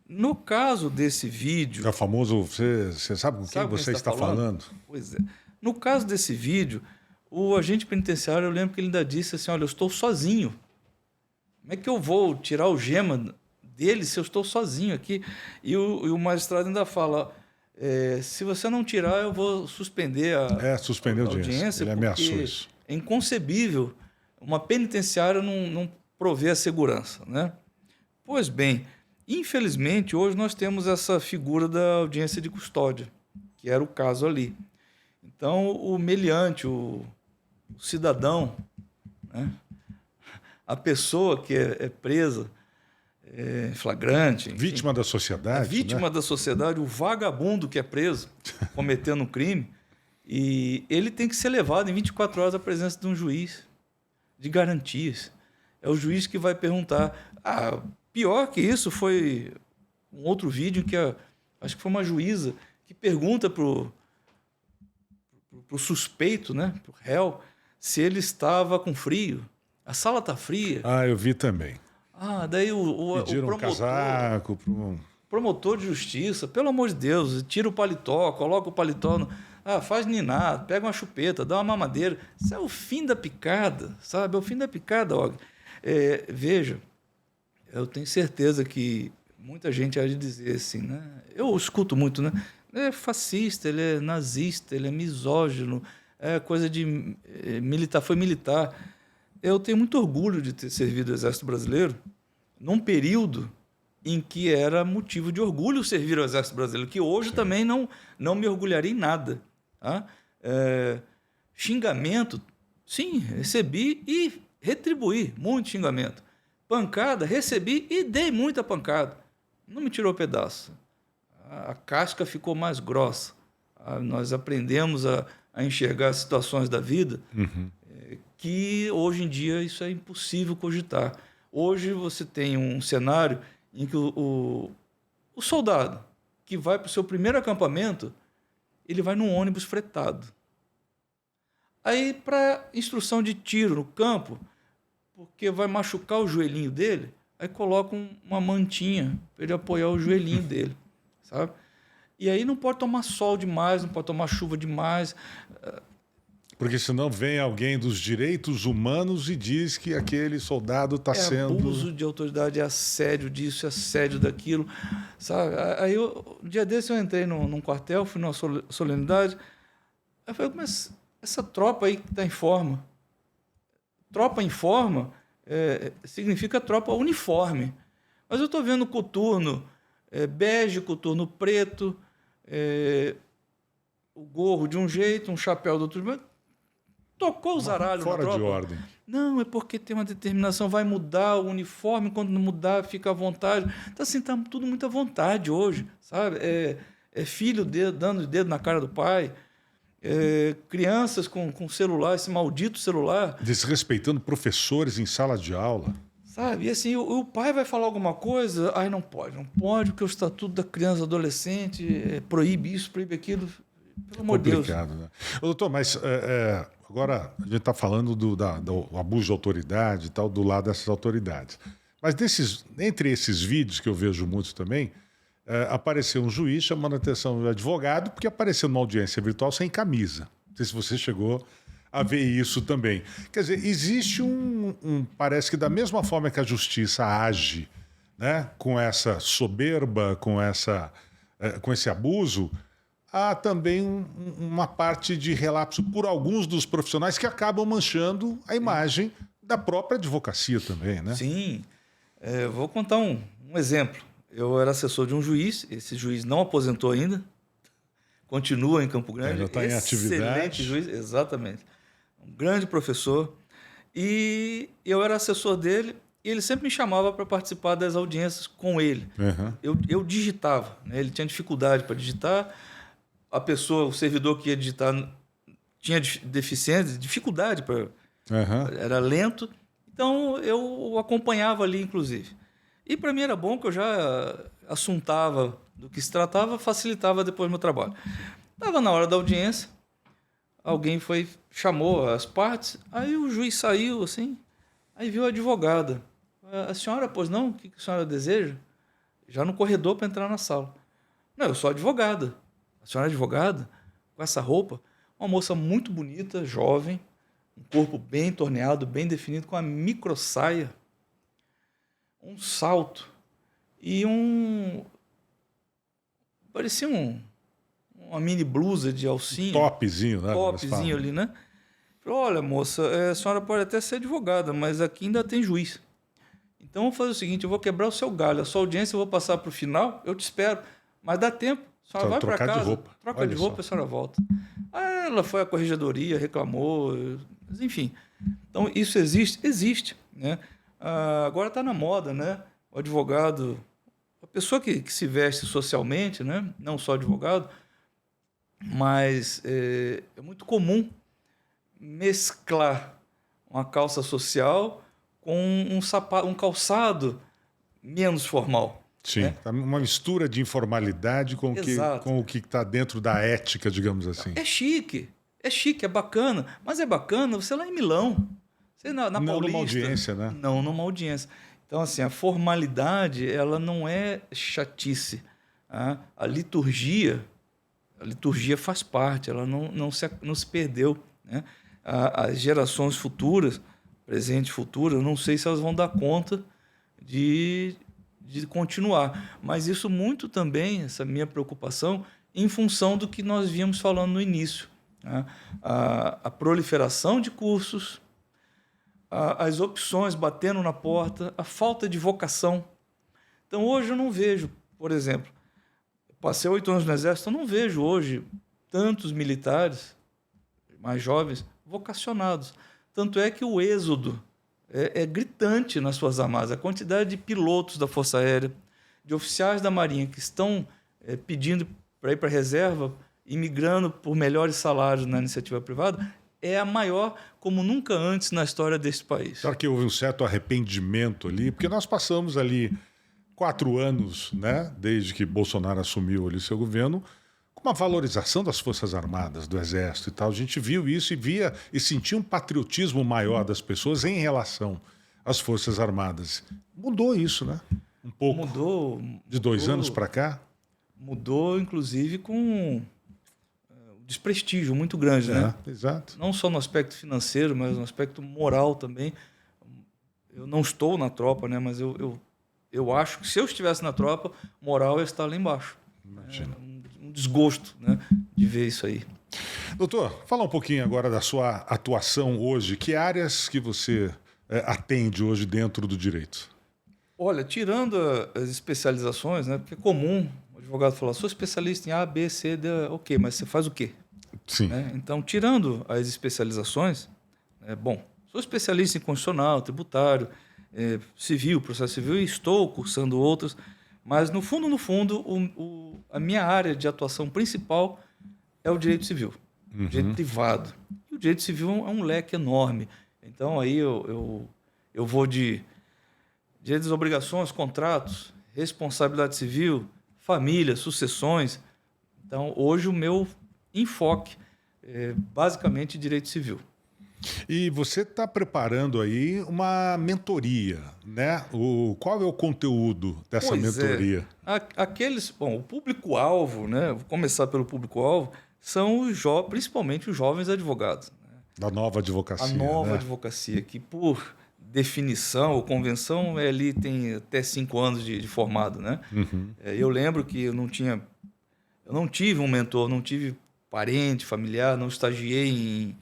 No caso desse vídeo... É o famoso, você sabe com quem você está falando? Pois é. No caso desse vídeo, o agente penitenciário, eu lembro que ele ainda disse assim, olha, eu estou sozinho. Como é que eu vou tirar a algema dele se eu estou sozinho aqui? E o magistrado ainda fala... se você não tirar, eu vou suspender a audiência. Ele ameaçou isso. É inconcebível uma penitenciária não prover a segurança, né? Pois bem, infelizmente, hoje nós temos essa figura da audiência de custódia, que era o caso ali. Então, o meliante, o cidadão, né? A pessoa que é presa, flagrante... Enfim, vítima da sociedade. A vítima da sociedade, o vagabundo que é preso, cometendo um crime, e ele tem que ser levado em 24 horas à presença de um juiz de garantias. É o juiz que vai perguntar. Pior que isso foi um outro vídeo que acho que foi uma juíza que pergunta para o suspeito, né, para o réu, se ele estava com frio. A sala está fria. Eu vi também. Daí o pediram um casaco. Promotor de justiça, pelo amor de Deus, tira o paletó, coloca o paletó... faz ninar, pega uma chupeta, dá uma mamadeira. Isso é o fim da picada, sabe? É o fim da picada, Og. Veja, eu tenho certeza que muita gente há de dizer assim, né? Eu escuto muito, né? Ele é fascista, ele é nazista, ele é misógino, é coisa de militar, foi militar. Eu tenho muito orgulho de ter servido o Exército Brasileiro num período em que era motivo de orgulho servir ao Exército Brasileiro, que hoje também não me orgulharia em nada. Tá? Xingamento, sim, recebi e retribuí muito xingamento. Pancada, recebi e dei muita pancada. Não me tirou pedaço. A casca ficou mais grossa. Nós aprendemos a enxergar as situações da vida que hoje em dia isso é impossível cogitar. Hoje você tem um cenário em que o soldado que vai para o seu primeiro acampamento, ele vai num ônibus fretado. Aí, para instrução de tiro no campo, porque vai machucar o joelhinho dele, aí coloca uma mantinha para ele apoiar o joelhinho dele, sabe? E aí não pode tomar sol demais, não pode tomar chuva demais. Porque senão vem alguém dos direitos humanos e diz que aquele soldado está sendo... abuso de autoridade, é assédio disso, é assédio daquilo, sabe? Aí, um dia desse eu entrei num quartel, fui numa solenidade, aí eu falei, mas essa tropa aí que está em forma, tropa em forma significa tropa uniforme. Mas eu estou vendo coturno bege, coturno preto, o gorro de um jeito, um chapéu do outro jeito. Tocou o zaralho na tropa. Fora de ordem. Não, é porque tem uma determinação, vai mudar o uniforme, quando não mudar, fica à vontade. Então, assim, está tudo muito à vontade hoje, sabe? Filho dando o dedo na cara do pai, crianças com celular, esse maldito celular. Desrespeitando professores em sala de aula. Sabe? E assim, o pai vai falar alguma coisa, aí não pode, porque o Estatuto da Criança e Adolescente proíbe isso, proíbe aquilo. Pelo amor de Deus. Complicado, né? Ô, doutor, mas agora a gente está falando do abuso de autoridade e tal, do lado dessas autoridades. Mas entre esses vídeos que eu vejo muito também, apareceu um juiz chamando a atenção do advogado, porque apareceu numa audiência virtual sem camisa. Não sei se você chegou a ver isso também. Quer dizer, existe parece que da mesma forma que a justiça age, né, com essa soberba, com esse abuso, há também uma parte de relapso por alguns dos profissionais que acabam manchando a imagem da própria advocacia também, né? Sim. Vou contar um exemplo. Eu era assessor de um juiz, esse juiz não aposentou ainda, continua em Campo Grande. Já está em atividade. Excelente juiz, exatamente. Um grande professor. E eu era assessor dele e ele sempre me chamava para participar das audiências com ele. Uhum. Eu digitava, né? Ele tinha dificuldade para digitar. O servidor que ia digitar tinha deficiência, dificuldade era lento. Então eu o acompanhava ali, inclusive. E para mim era bom que eu já assuntava do que se tratava, facilitava depois o meu trabalho. Estava na hora da audiência, alguém chamou as partes, aí o juiz saiu assim, aí viu a advogada. A senhora, pois não? O que a senhora deseja? Já no corredor para entrar na sala. Não, eu sou advogada. A senhora é advogada? Com essa roupa? Uma moça muito bonita, jovem, um corpo bem torneado, bem definido, com uma micro saia, um salto e parecia uma mini blusa de alcinha. Topzinho, né? Topzinho ali, né? Falei, olha, moça, a senhora pode até ser advogada, mas aqui ainda tem juiz. Então, eu vou fazer o seguinte, eu vou quebrar o seu galho. A sua audiência eu vou passar para o final, eu te espero. Mas dá tempo. A senhora vai para casa, troca de roupa e a senhora volta. Aí ela foi à corregedoria, reclamou, mas enfim. Então, isso existe? Existe, né? Agora está na moda, né? O advogado, a pessoa que se veste socialmente, né? Não só advogado, mas é muito comum mesclar uma calça social com um calçado menos formal. Sim, né? Uma mistura de informalidade com o que está dentro da ética, digamos assim. É chique, é bacana, mas é bacana você lá em Milão, você na não Paulista. Numa audiência, né? Não numa audiência. Então, assim, a formalidade, ela não é chatice. Tá? A liturgia faz parte, ela não se perdeu. Né? As gerações futuras, presente e futuro, eu não sei se elas vão dar conta de continuar. Mas isso muito também, essa minha preocupação, em função do que nós víamos falando no início. Né? A proliferação de cursos, as opções batendo na porta, a falta de vocação. Então, hoje eu não vejo, por exemplo, passei 8 anos no Exército, eu não vejo hoje tantos militares mais jovens vocacionados. Tanto é que o êxodo é gritante nas Forças Armadas. A quantidade de pilotos da Força Aérea, de oficiais da Marinha que estão pedindo para ir para a reserva, imigrando por melhores salários na iniciativa privada, é a maior como nunca antes na história desse país. Claro que houve um certo arrependimento ali, porque nós passamos ali 4 anos, né, desde que Bolsonaro assumiu ali seu governo, com uma valorização das Forças Armadas, do Exército e tal. A gente viu isso e via e sentia um patriotismo maior das pessoas em relação às Forças Armadas. Mudou isso, né? Um pouco. Mudou. De 2 anos para cá? Mudou, inclusive, com desprestígio muito grande, né? Exato. Não só no aspecto financeiro, mas no aspecto moral também. Eu não estou na tropa, né? Mas eu acho que se eu estivesse na tropa, moral ia estar lá embaixo. Imagina. Um desgosto, né, de ver isso aí. Doutor, fala um pouquinho agora da sua atuação hoje. Que áreas que você atende hoje dentro do direito? Olha, tirando as especializações, né, porque é comum o advogado falar, sou especialista em A, B, C, D, ok, mas você faz o quê? Sim. Né? Então, tirando as especializações, sou especialista em constitucional, tributário, civil, processo civil, e estou cursando outras, mas no fundo, a minha área de atuação principal é o direito civil, o direito privado. E o direito civil é um leque enorme. Então, aí eu vou de Direitos e obrigações, contratos, responsabilidade civil, família, sucessões. Então, hoje o meu enfoque é basicamente direito civil. E você está preparando aí uma mentoria, né? Qual é o conteúdo dessa mentoria? O público-alvo, né? Vou começar pelo público-alvo, são principalmente os jovens advogados. Né? Da nova advocacia. A nova né? advocacia, que por definição ou convenção, ali tem até 5 anos de formado. Né? Uhum. Eu lembro que eu não tive um mentor, não tive parente, familiar, não estagiei em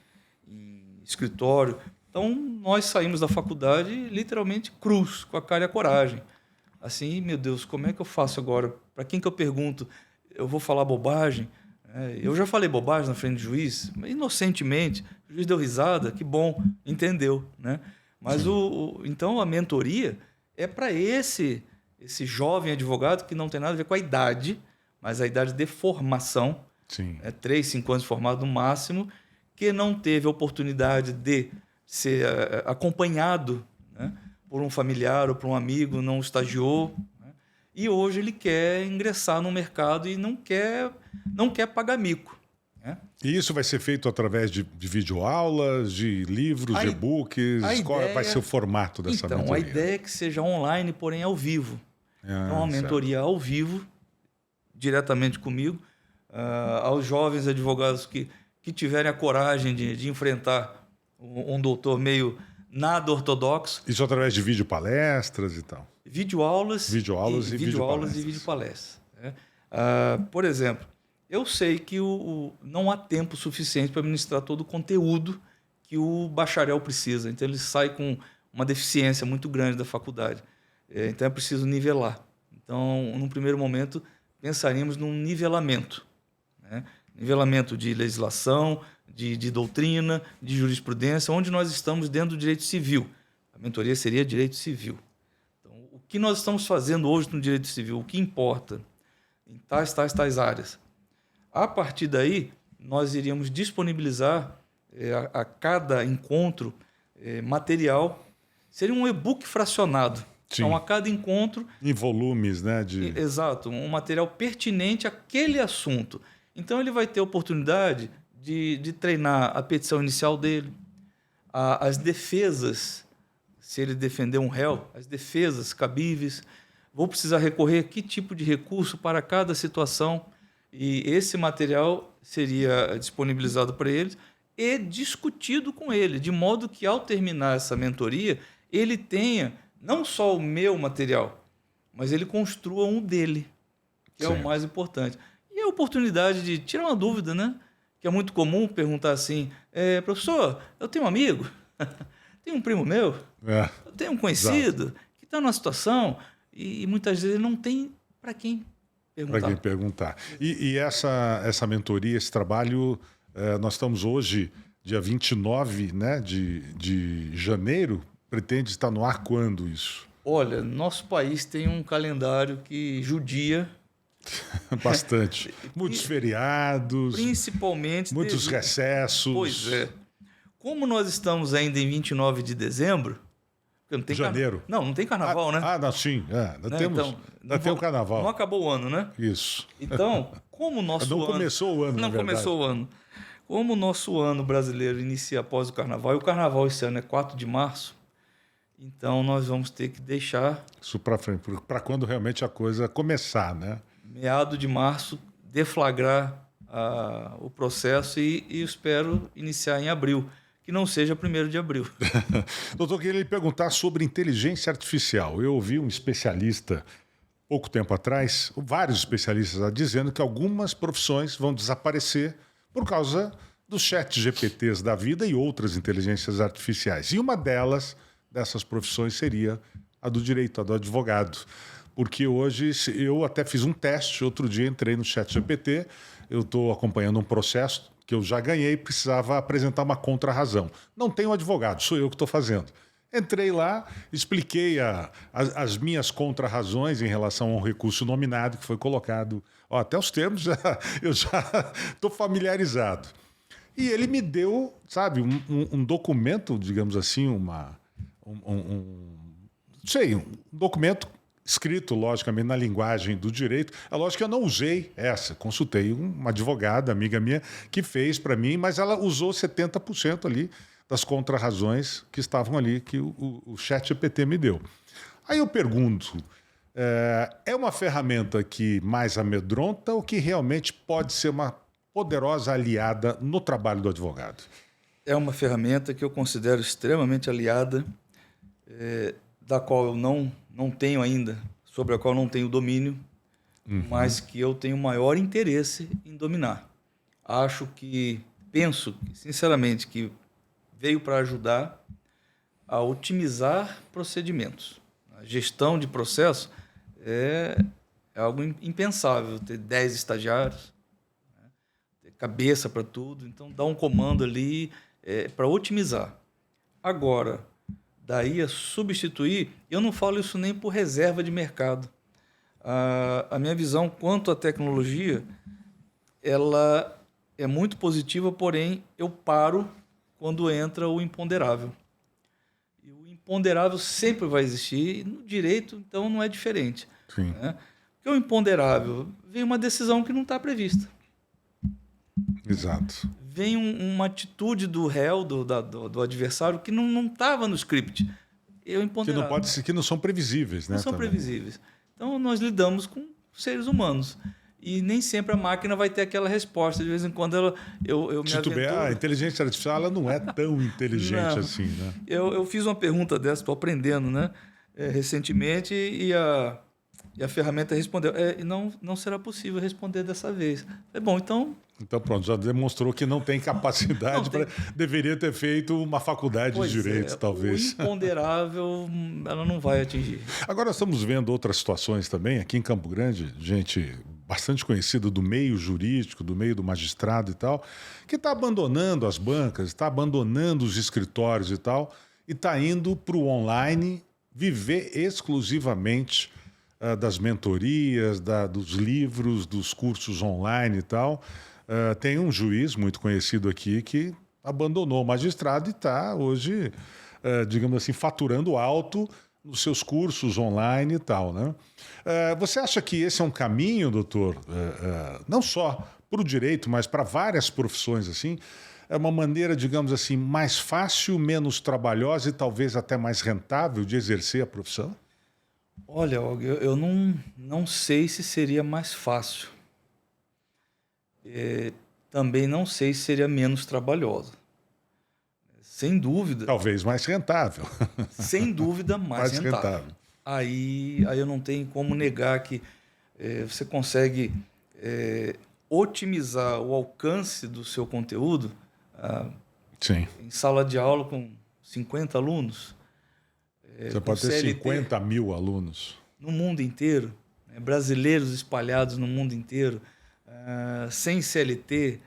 escritório. Então, nós saímos da faculdade literalmente cruz, com a cara e a coragem. Assim, meu Deus, como é que eu faço agora? Para quem que eu pergunto? Eu vou falar bobagem? Eu já falei bobagem na frente do juiz, inocentemente. O juiz deu risada, que bom, entendeu. Né? Mas, então, a mentoria é para esse jovem advogado que não tem nada a ver com a idade, mas a idade de formação. Sim. 3, 5 anos de formado no máximo, que não teve a oportunidade de ser acompanhado, né, por um familiar ou por um amigo, não estagiou, né, e hoje ele quer ingressar no mercado e não quer pagar mico. Né? E isso vai ser feito através de videoaulas, de livros, de e-books? Qual vai ser o formato dessa mentoria? A ideia é que seja online, porém ao vivo. Então, uma mentoria ao vivo, diretamente comigo, aos jovens advogados que tiverem a coragem de enfrentar um doutor meio nada ortodoxo. Isso através de videopalestras e tal? Videoaulas e videopalestras. videopalestras. Né? Por exemplo, eu sei que não há tempo suficiente para ministrar todo o conteúdo que o bacharel precisa. Então, ele sai com uma deficiência muito grande da faculdade. Então, é preciso nivelar. Então, num primeiro momento, pensaríamos num nivelamento. Né? Nivelamento de legislação, de doutrina, de jurisprudência, onde nós estamos dentro do direito civil. A mentoria seria direito civil. Então, o que nós estamos fazendo hoje no direito civil? O que importa em tais áreas? A partir daí, nós iríamos disponibilizar a cada encontro material. Seria um e-book fracionado. Sim. Então, a cada encontro... Em volumes, né? Exato, um material pertinente àquele assunto. Então, ele vai ter a oportunidade de treinar a petição inicial dele, as defesas, se ele defender um réu, as defesas cabíveis. Vou precisar recorrer a que tipo de recurso para cada situação. E esse material seria disponibilizado para eles e discutido com ele, de modo que, ao terminar essa mentoria, ele tenha não só o meu material, mas ele construa um dele, que é o mais importante. E a oportunidade de tirar uma dúvida, né? Que é muito comum perguntar assim, professor, eu tenho um amigo, tenho um primo meu, eu tenho um conhecido que está numa situação e muitas vezes ele não tem para quem perguntar. Para quem perguntar. E essa mentoria, esse trabalho, nós estamos hoje, dia 29, né, de janeiro, pretende estar no ar quando isso? Olha, nosso país tem um calendário que judia... Bastante. Muitos feriados. Principalmente... Muitos recessos. Pois é. Como nós estamos ainda em 29 de dezembro... Não tem janeiro. Não tem carnaval, né? Não, sim. Ainda tem o carnaval. Não acabou o ano, né? Isso. Então, como o nosso ano... Não começou o ano, Não começou o ano. Como o nosso ano brasileiro inicia após o carnaval, e o carnaval esse ano é 4 de março, então nós vamos ter que deixar... Isso para frente, para quando realmente a coisa começar, né? Meado de março, deflagrar o processo e espero iniciar em abril, que não seja 1º de abril. Doutor, queria lhe perguntar sobre inteligência artificial. Eu ouvi um especialista, pouco tempo atrás, vários especialistas dizendo que algumas profissões vão desaparecer por causa dos chat GPTs da vida e outras inteligências artificiais. E uma dessas profissões seria a do direito, a do advogado. Porque hoje, eu até fiz um teste, outro dia entrei no ChatGPT, eu estou acompanhando um processo que eu já ganhei, precisava apresentar uma contra-razão. Não tenho advogado, sou eu que estou fazendo. Entrei lá, expliquei as minhas contra-razões em relação a um recurso nominado que foi colocado. Até os termos eu já estou familiarizado. E ele me deu, sabe, um documento, digamos assim, sei, um documento escrito, logicamente, na linguagem do direito. É lógico que eu não usei essa. Consultei uma advogada, amiga minha, que fez para mim, mas ela usou 70% ali das contrarrazões que estavam ali, que o ChatGPT me deu. Aí eu pergunto, é uma ferramenta que mais amedronta ou que realmente pode ser uma poderosa aliada no trabalho do advogado? É uma ferramenta que eu considero extremamente aliada, da qual eu não tenho ainda, sobre a qual eu não tenho domínio, mas que eu tenho maior interesse em dominar. Penso, sinceramente, que veio para ajudar a otimizar procedimentos. A gestão de processo é algo impensável, ter 10 estagiários, né? Ter cabeça para tudo, então dá um comando ali para otimizar. Agora, daí a substituir, eu não falo isso nem por reserva de mercado. A minha visão quanto à tecnologia, ela é muito positiva, porém eu paro quando entra o imponderável. E o imponderável sempre vai existir, e no direito, então, não é diferente. Sim. Né? Porque o imponderável vem uma decisão que não está prevista. Exato. Vem uma atitude do réu, do adversário, que não estava no script. Que não são previsíveis, né? Não são também. previsíveis. Então, nós lidamos com seres humanos. E nem sempre a máquina vai ter aquela resposta. De vez em quando eu me aventuro. A inteligência artificial ela não é tão inteligente Não. assim, né? Eu fiz uma pergunta dessa, estou aprendendo, né? Recentemente, e a ferramenta respondeu. Não será possível responder dessa vez. Bom, então... Então, pronto, já demonstrou que não tem capacidade para. Deveria ter feito uma faculdade de direito, talvez. O imponderável, ela não vai atingir. Agora estamos vendo outras situações também, aqui em Campo Grande, gente bastante conhecida do meio jurídico, do meio do magistrado e tal, que está abandonando as bancas, está abandonando os escritórios e tal, e está indo para o online viver exclusivamente das mentorias, dos livros, dos cursos online e tal. Tem um juiz muito conhecido aqui que abandonou o magistrado e está hoje, digamos assim, faturando alto nos seus cursos online e tal, né? Você acha que esse é um caminho, doutor, não só para o direito, mas para várias profissões assim? É uma maneira, digamos assim, mais fácil, menos trabalhosa e talvez até mais rentável de exercer a profissão? Olha, eu não sei se seria mais fácil. Também não sei se seria menos trabalhosa. Sem dúvida. Talvez mais rentável. Sem dúvida, mais rentável. Aí eu não tenho como negar que você consegue otimizar o alcance do seu conteúdo. Sim. Em sala de aula com 50 alunos. Você pode ter 50 mil alunos. No mundo inteiro. Brasileiros espalhados no mundo inteiro. Sem CLT,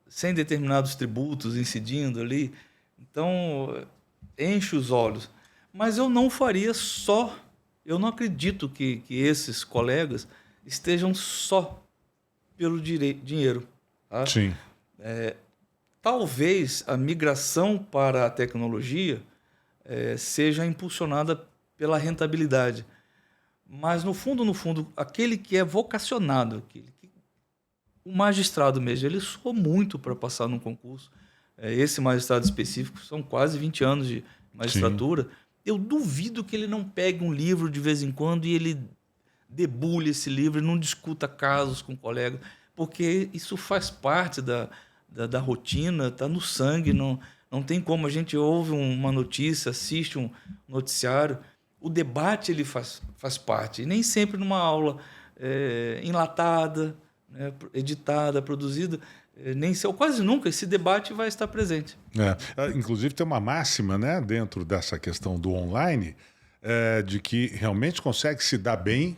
sem determinados tributos incidindo ali. Então, enche os olhos. Mas eu não faria só. Eu não acredito que esses colegas estejam só pelo dinheiro. Tá? Sim. Talvez a migração para a tecnologia seja impulsionada pela rentabilidade. Mas, no fundo, aquele que é vocacionado, o magistrado mesmo, ele suou muito para passar num concurso. Esse magistrado específico, são quase 20 anos de magistratura. Sim. Eu duvido que ele não pegue um livro de vez em quando e ele debulhe esse livro e não discuta casos com colegas, porque isso faz parte da rotina, está no sangue, não tem como. A gente ouve uma notícia, assiste um noticiário, o debate ele faz parte, e nem sempre numa aula enlatada, editada, produzida, quase nunca esse debate vai estar presente. Inclusive tem uma máxima, né, dentro dessa questão do online, de que realmente consegue se dar bem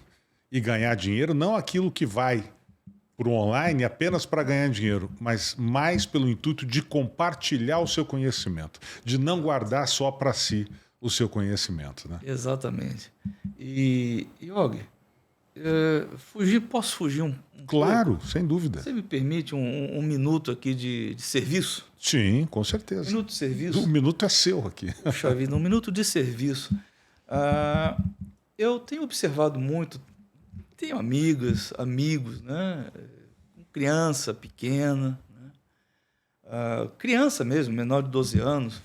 e ganhar dinheiro, não aquilo que vai para o online apenas para ganhar dinheiro, mas mais pelo intuito de compartilhar o seu conhecimento, de não guardar só para si o seu conhecimento. Né? Exatamente. E Og, posso fugir um Claro, pouco? Sem dúvida. Você me permite um minuto aqui de serviço? Sim, com certeza. Minuto de serviço? O minuto é seu aqui. Puxa vida, um minuto de serviço. Eu tenho observado muito, tenho amigos, né? Criança pequena, né? Criança mesmo, menor de 12 anos.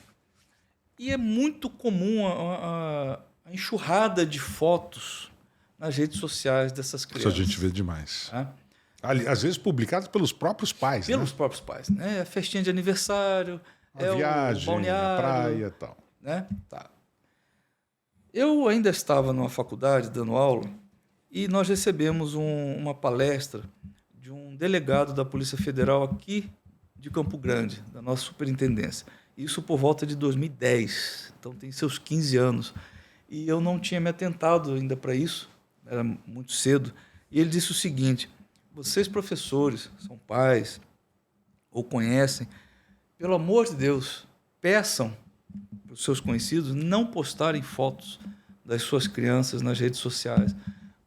E é muito comum a enxurrada de fotos nas redes sociais dessas crianças. Isso a gente vê demais. Tá? Às vezes publicadas pelos próprios pais, Pelos próprios pais, né? A festinha de aniversário, a viagem, o balneário, a praia e tal. Né? Tá. Eu ainda estava numa faculdade dando aula e nós recebemos uma palestra de um delegado da Polícia Federal aqui de Campo Grande, da nossa superintendência. Isso por volta de 2010, então tem seus 15 anos. E eu não tinha me atentado ainda para isso, era muito cedo. E ele disse o seguinte: vocês professores, são pais ou conhecem, pelo amor de Deus, peçam para os seus conhecidos não postarem fotos das suas crianças nas redes sociais.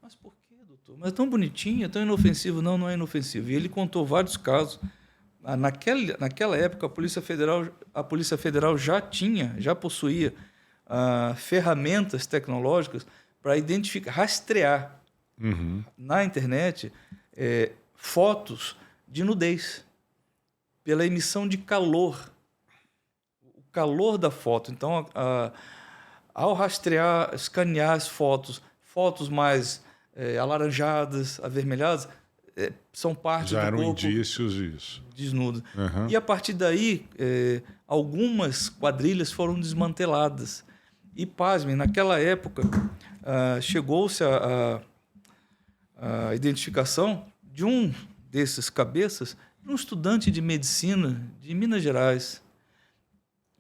Mas por quê, doutor? Mas é tão bonitinho, é tão inofensivo. Não, não é inofensivo. E ele contou vários casos. Naquela época, a Polícia Federal já possuía ferramentas tecnológicas para identificar, rastrear na internet fotos de nudez pela emissão de calor. O calor da foto. Então, ao rastrear, escanear as fotos mais alaranjadas, avermelhadas, são parte já do eram corpo indícios disso. Desnudo. E a partir daí, algumas quadrilhas foram desmanteladas. E, pasmem, naquela época, chegou-se a identificação de um desses cabeças, um estudante de medicina de Minas Gerais,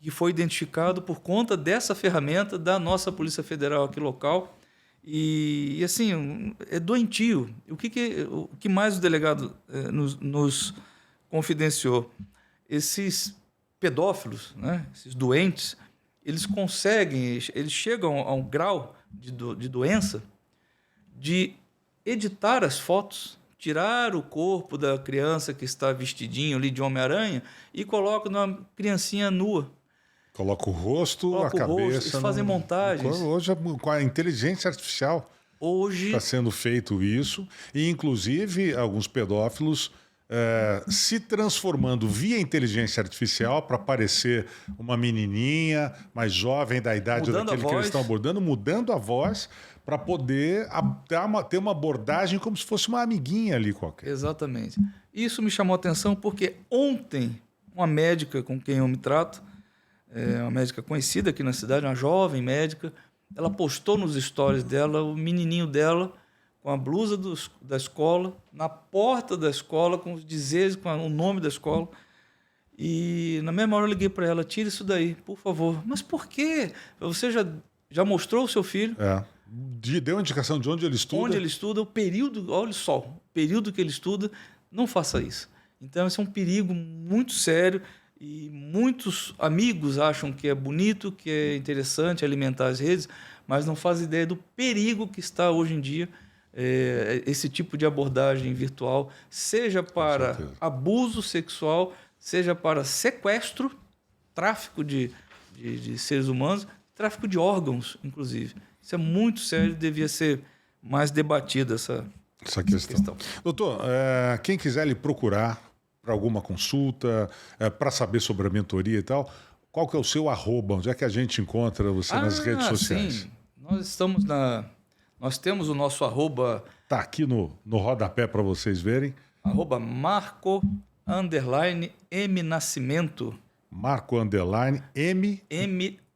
que foi identificado por conta dessa ferramenta da nossa Polícia Federal aqui local. E assim, é doentio. O que mais o delegado nos confidenciou? Esses pedófilos, né, esses doentes, eles chegam a um grau de doença de editar as fotos, tirar o corpo da criança que está vestidinho ali de Homem-Aranha e colocam numa criancinha nua. Coloca o rosto, a cabeça. Eles fazem montagens. Hoje, com a inteligência artificial, está sendo feito isso. E, inclusive, alguns pedófilos se transformando via inteligência artificial para parecer uma menininha mais jovem da idade daquele que eles estão abordando, mudando a voz para poder ter uma abordagem como se fosse uma amiguinha ali qualquer. Exatamente. Isso me chamou a atenção porque ontem uma médica com quem eu me trato, uma médica conhecida aqui na cidade, uma jovem médica, ela postou nos stories dela o menininho dela com a blusa da escola, na porta da escola, com os dizeres, com o nome da escola. E na mesma hora eu liguei para ela: tira isso daí, por favor. Mas por quê? Você já mostrou o seu filho? Deu indicação de onde ele estuda? Onde ele estuda, o período, olha só, o período que ele estuda, não faça isso. Então, esse é um perigo muito sério. E muitos amigos acham que é bonito, que é interessante alimentar as redes, mas não fazem ideia do perigo que está hoje em dia esse tipo de abordagem virtual, seja para abuso sexual, seja para sequestro, tráfico de seres humanos, tráfico de órgãos, inclusive. Isso é muito sério e devia ser mais debatida essa questão. Doutor, quem quiser lhe procurar para alguma consulta, para saber sobre a mentoria e tal, qual que é o seu arroba? Onde é que a gente encontra você nas redes sociais? Sim. Nós temos o nosso arroba... Está aqui no rodapé para vocês verem. Arroba Marco_M Nascimento. Marco_M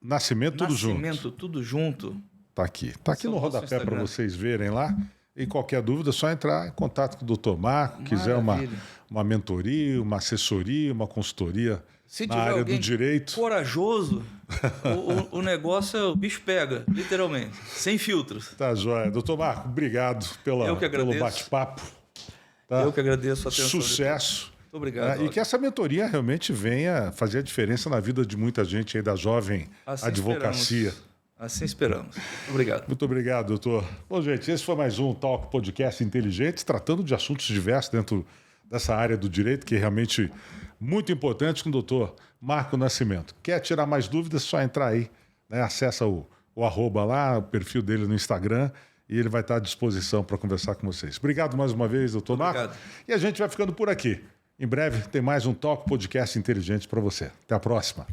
Nascimento, tudo junto. Nascimento, tudo junto. Está aqui. Está aqui no rodapé para vocês verem lá. E qualquer dúvida, é só entrar em contato com o Dr. Marco, quiser uma mentoria, uma assessoria, uma consultoria na área do direito. Corajoso, o negócio, o bicho pega, literalmente, sem filtros. Tá, joia. Dr. Marco, obrigado pelo bate-papo. Tá? Eu que agradeço a atenção. Sucesso. Muito obrigado. E que essa mentoria realmente venha fazer a diferença na vida de muita gente aí da jovem advocacia. Assim esperamos. Obrigado. Muito obrigado, doutor. Bom, gente, esse foi mais um Talk Podcast Inteligentes, tratando de assuntos diversos dentro dessa área do direito, que é realmente muito importante, com o doutor Marco Nascimento. Quer tirar mais dúvidas? É só entrar aí, né? Acessa o o arroba lá, o perfil dele no Instagram, e ele vai estar à disposição para conversar com vocês. Obrigado mais uma vez, doutor Naco. E a gente vai ficando por aqui. Em breve tem mais um Talk Podcast Inteligente para você. Até a próxima.